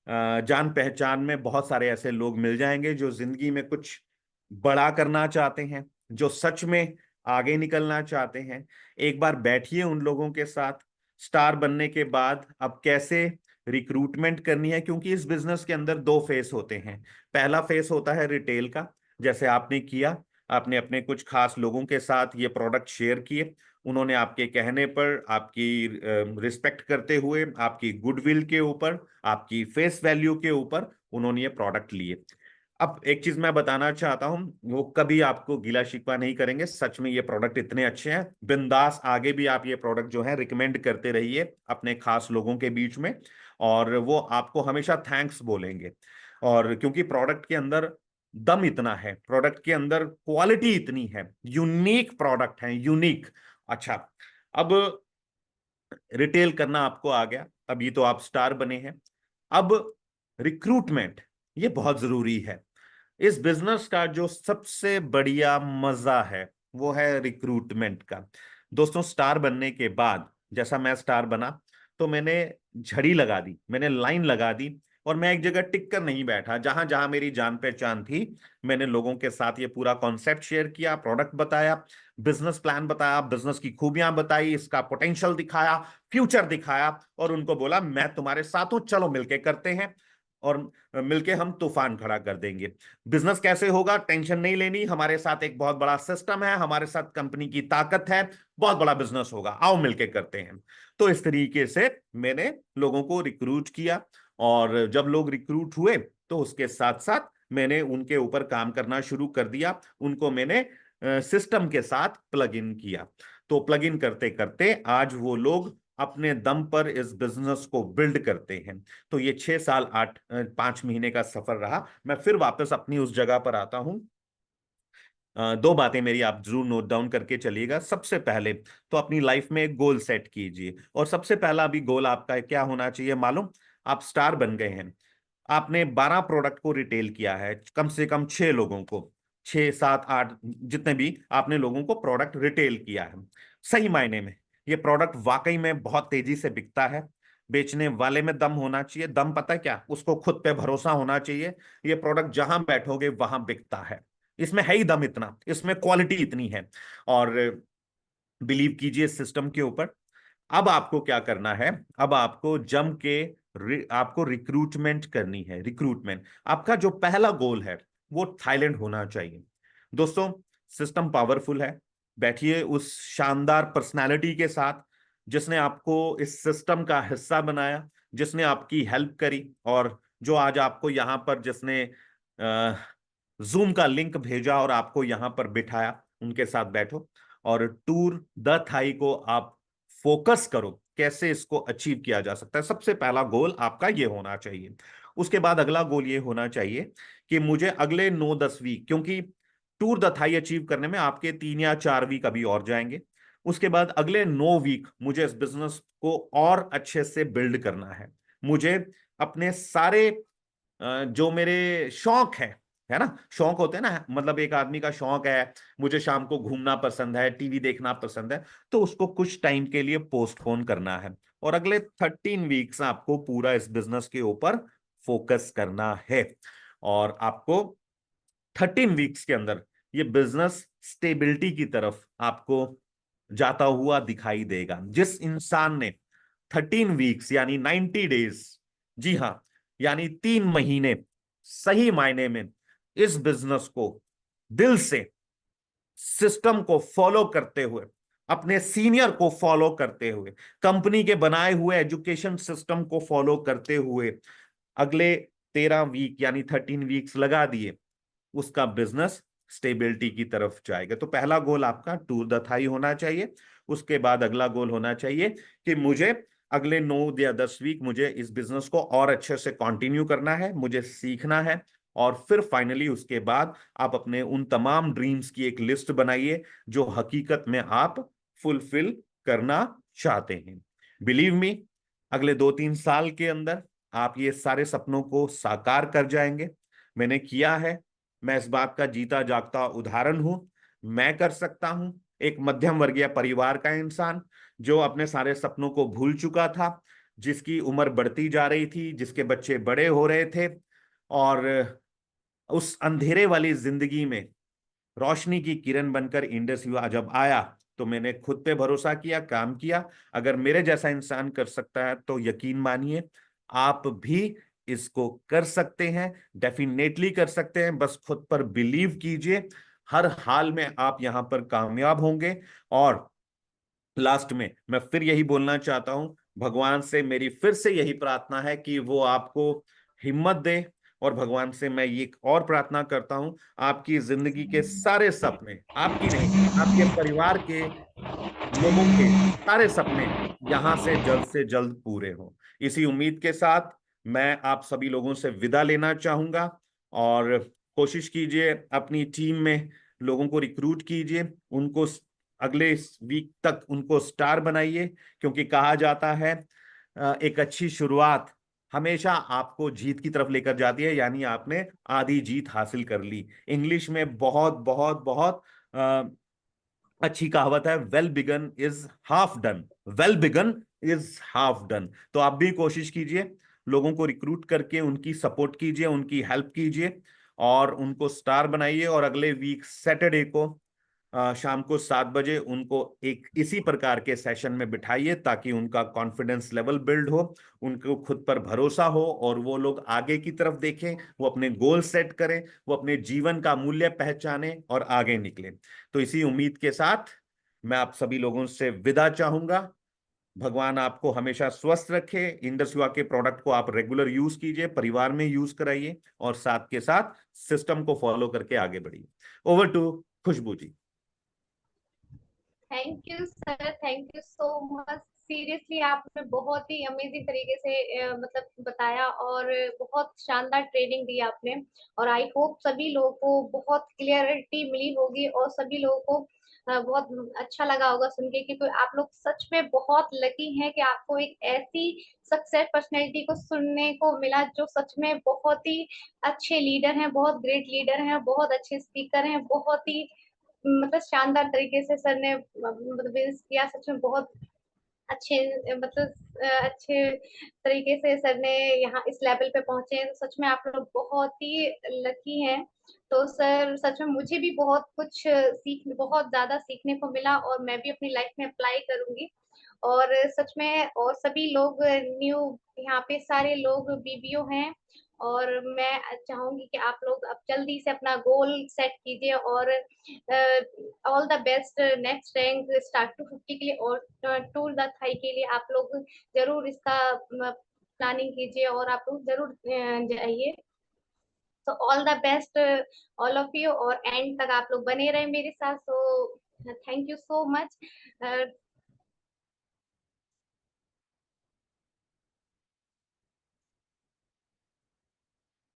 Speaker 1: जान पहचान में बहुत सारे ऐसे लोग मिल जाएंगे जो जिंदगी में कुछ बड़ा करना चाहते हैं, जो सच में आगे निकलना चाहते हैं। एक बार बैठिए उन लोगों के साथ। स्टार बनने के बाद अब कैसे रिक्रूटमेंट करनी है, क्योंकि इस बिजनेस के अंदर दो फेस होते हैं। पहला फेस होता है रिटेल का, जैसे आपने किया, आपने अपने कुछ खास लोगों के साथ ये प्रोडक्ट शेयर किए, उन्होंने आपके कहने पर, आपकी रिस्पेक्ट करते हुए, आपकी गुडविल के ऊपर, आपकी फेस वैल्यू के ऊपर उन्होंने ये प्रोडक्ट लिए। अब एक चीज मैं बताना चाहता हूं, वो कभी आपको गिला शिकवा नहीं करेंगे। सच में ये प्रोडक्ट इतने अच्छे हैं, बिंदास आगे भी आप ये प्रोडक्ट जो है रिकमेंड करते रहिए अपने खास लोगों के बीच में, और वो आपको हमेशा थैंक्स बोलेंगे। और क्योंकि प्रोडक्ट के अंदर दम इतना है, प्रोडक्ट के अंदर क्वालिटी इतनी है, यूनिक प्रोडक्ट है, यूनिक। अच्छा, अब रिटेल करना आपको आ गया, अभी तो आप स्टार बने हैं। अब रिक्रूटमेंट, ये बहुत जरूरी है। इस बिजनेस का जो सबसे बढ़िया मजा है, वो है रिक्रूटमेंट का। दोस्तों, स्टार बनने के बाद, जैसा मैं स्टार बना, तो मैंने झड़ी लगा दी, मैंने लाइन लगा दी, और मैं एक जगह टिक कर नहीं बैठा। जहां जहां मेरी जान पहचान थी, मैंने लोगों के साथ ये पूरा कॉन्सेप्ट शेयर किया, प्रोडक्ट बताया, बिजनेस प्लान बताया, बिजनेस की खूबियां बताई, इसका पोटेंशियल दिखाया, फ्यूचर दिखाया, और उनको बोला मैं तुम्हारे साथ हूं, चलो मिलके करते हैं, और मिलके हम तूफान खड़ा कर देंगे। बिजनेस कैसे होगा, टेंशन नहीं लेनी, हमारे साथ एक बहुत बड़ा सिस्टम है, हमारे साथ कंपनी की ताकत है, बहुत बड़ा बिजनेस होगा, आओ मिलके करते हैं। तो इस तरीके से मैंने लोगों को रिक्रूट किया, और जब लोग रिक्रूट हुए, तो उसके साथ साथ मैंने उनके ऊपर काम करना शुरू कर दिया। उनको मैंने सिस्टम के साथ प्लग इन किया। तो प्लग इन करते करते आज वो लोग अपने दम पर इस बिजनेस को बिल्ड करते हैं। तो ये 6 साल 5 महीने का सफर रहा। मैं फिर वापस अपनी उस जगह पर आता हूं। दो बातें मेरी आप जरूर नोट डाउन करके चलिएगा। सबसे पहले तो अपनी लाइफ में एक गोल सेट कीजिए, और सबसे पहला भी गोल आपका क्या होना चाहिए मालूम? आप स्टार बन गए हैं, आपने 12 प्रोडक्ट को रिटेल किया है, कम से कम 6 लोगों को, 6 7 8 जितने भी आपने लोगों को प्रोडक्ट रिटेल किया है, सही मायने में ये प्रोडक्ट वाकई में बहुत तेजी से बिकता है। बेचने वाले में दम होना चाहिए। दम पता है क्या, उसको खुद पे भरोसा होना चाहिए। ये प्रोडक्ट जहां बैठोगे वहां बिकता है, इसमें है ही दम इतना, इसमें क्वालिटी इतनी है। और बिलीव कीजिए सिस्टम के ऊपर। अब आपको क्या करना है, अब आपको जम के आपको रिक्रूटमेंट करनी है। रिक्रूटमेंट आपका जो पहला गोल है वो थाईलैंड होना चाहिए। दोस्तों, सिस्टम पावरफुल है। बैठिए उस शानदार पर्सनालिटी के साथ जिसने आपको इस सिस्टम का हिस्सा बनाया, जिसने आपकी हेल्प करी, और जो आज आपको यहां पर जिसने जूम का लिंक भेजा और आपको यहां पर बिठाया, उनके साथ बैठो और टूर द थाई को आप फोकस करो कैसे इसको अचीव किया जा सकता है। सबसे पहला गोल आपका ये होना चाहिए। उसके बाद अगला गोल ये होना चाहिए कि मुझे अगले 9-10 वीक, क्योंकि टूर द थाई अचीव करने में आपके 3 या 4 वीक अभी और जाएंगे। उसके बाद अगले 9 वीक मुझे इस बिजनेस को और अच्छे से बिल्ड करना है। मुझे अपने सारे जो मेरे शौक है ना, शौक होते हैं ना, मतलब एक आदमी का शौक है, मुझे शाम को घूमना पसंद है, टीवी देखना पसंद है, तो उसको कुछ टाइम के लिए पोस्टपोन करना है। और अगले 13 वीक्स आपको पूरा इस बिजनेस के ऊपर फोकस करना है। और आपको 13 वीक्स के अंदर ये बिजनेस स्टेबिलिटी की तरफ आपको जाता हुआ दिखाई देगा। जिस इंसान ने 13 वीक्स यानी 90 डेज, जी हाँ, यानी 3 महीने सही मायने में इस बिजनेस को दिल से, सिस्टम को फॉलो करते हुए, अपने सीनियर को फॉलो करते हुए, कंपनी के बनाए हुए एजुकेशन सिस्टम को फॉलो करते हुए अगले 13 वीक यानी 13 वीक्स लगा दिए, उसका बिजनेस स्टेबिलिटी की तरफ जाएगा। तो पहला गोल आपका टूर द थाई होना चाहिए। उसके बाद अगला गोल होना चाहिए कि मुझे अगले 9 या 10 वीक मुझे इस बिजनेस को और अच्छे से कंटिन्यू करना है, मुझे सीखना है। और फिर फाइनली उसके बाद आप अपने उन तमाम ड्रीम्स की एक लिस्ट बनाइए जो हकीकत में आप फुलफिल करना चाहते हैं। बिलीव मी, अगले 2-3 साल के अंदर आप ये सारे सपनों को साकार कर जाएंगे। मैंने किया है, मैं इस बात का जीता जागता उदाहरण हूं। मैं कर सकता हूं। एक मध्यम वर्गीय परिवार का इंसान जो अपने सारे सपनों को भूल चुका था, जिसकी उम्र बढ़ती जा रही थी, जिसके बच्चे बड़े हो रहे थे, और उस अंधेरे वाली जिंदगी में रोशनी की किरण बनकर इंडस युवा जब आया, तो मैंने खुद पे भरोसा किया, काम किया। अगर मेरे जैसा इंसान कर सकता है तो यकीन मानिए आप भी इसको कर सकते हैं, डेफिनेटली कर सकते हैं। बस खुद पर बिलीव कीजिए, हर हाल में आप यहां पर कामयाब होंगे। और लास्ट में मैं फिर यही बोलना चाहता हूं, भगवान से मेरी फिर से यही प्रार्थना है कि वो आपको हिम्मत दे। और भगवान से मैं ये और प्रार्थना करता हूं, आपकी जिंदगी के सारे सपने, आपकी नहीं, आपके परिवार के लोगों के सारे सपने यहां से जल्द पूरे हों। इसी उम्मीद के साथ मैं आप सभी लोगों से विदा लेना चाहूंगा। और कोशिश कीजिए अपनी टीम में लोगों को रिक्रूट कीजिए, उनको अगले वीक तक उनको स्टार बनाइए। क्योंकि कहा जाता है एक अच्छी शुरुआत हमेशा आपको जीत की तरफ लेकर जाती है, यानी आपने आधी जीत हासिल कर ली। इंग्लिश में बहुत बहुत बहुत अच्छी कहावत है, well begun is half done. Well begun is half done. तो आप भी कोशिश कीजिए, लोगों को रिक्रूट करके उनकी सपोर्ट कीजिए, उनकी हेल्प कीजिए और उनको स्टार बनाइए। और अगले वीक सैटरडे को शाम को 7 बजे उनको एक इसी प्रकार के सेशन में बिठाइए, ताकि उनका कॉन्फिडेंस लेवल बिल्ड हो, उनको खुद पर भरोसा हो और वो लोग आगे की तरफ देखें, वो अपने गोल सेट करें, वो अपने जीवन का मूल्य पहचाने और आगे निकले। तो इसी उम्मीद के साथ मैं आप सभी लोगों से विदा चाहूंगा। भगवान आपको हमेशा स्वस्थ रखे। इंडस युवा के प्रोडक्ट को आप रेगुलर यूज कीजिए, परिवार में यूज कराइए और साथ के साथ सिस्टम को फॉलो करके आगे बढ़िए। Over to Khushboo ji.
Speaker 2: Thank you sir, thank you so much. Seriously आपने बहुत ही अमेजिंग तरीके से मतलब बताया, और बहुत शानदार ट्रेनिंग दी आपने। और आई होप सभी लोगों को बहुत क्लियरिटी मिली होगी, और सभी लोगों को बहुत अच्छा लगा होगा सुन के, क्योंकि आप लोग सच में बहुत लकी हैं कि आपको एक ऐसी सक्सेस पर्सनैलिटी को सुनने को मिला जो सच में बहुत ही अच्छे लीडर हैं, बहुत ग्रेट लीडर हैं, बहुत अच्छे स्पीकर हैं, बहुत ही मतलब शानदार तरीके से सर ने मतलब किया। सच में बहुत अच्छे तरीके से सर ने यहाँ इस लेवल पे पहुंचे हैं। सच में आप लोग बहुत ही लकी हैं। तो सर सच में मुझे भी बहुत ज्यादा सीखने को मिला और मैं भी अपनी लाइफ में अप्लाई करूंगी। और सच में और सभी लोग न्यू यहाँ पे सारे लोग बीबीओ हैं। और मैं चाहूंगी कि आप लोग अब जल्दी से अपना गोल सेट कीजिए और all the best next rank start to 50 के लिए और टूर द थाई के लिए आप लोग जरूर इसका प्लानिंग कीजिए और आप लोग जरूर जाइए। तो all the best all of you और एंड तक आप लोग बने रहे मेरे साथ। So thank you so much.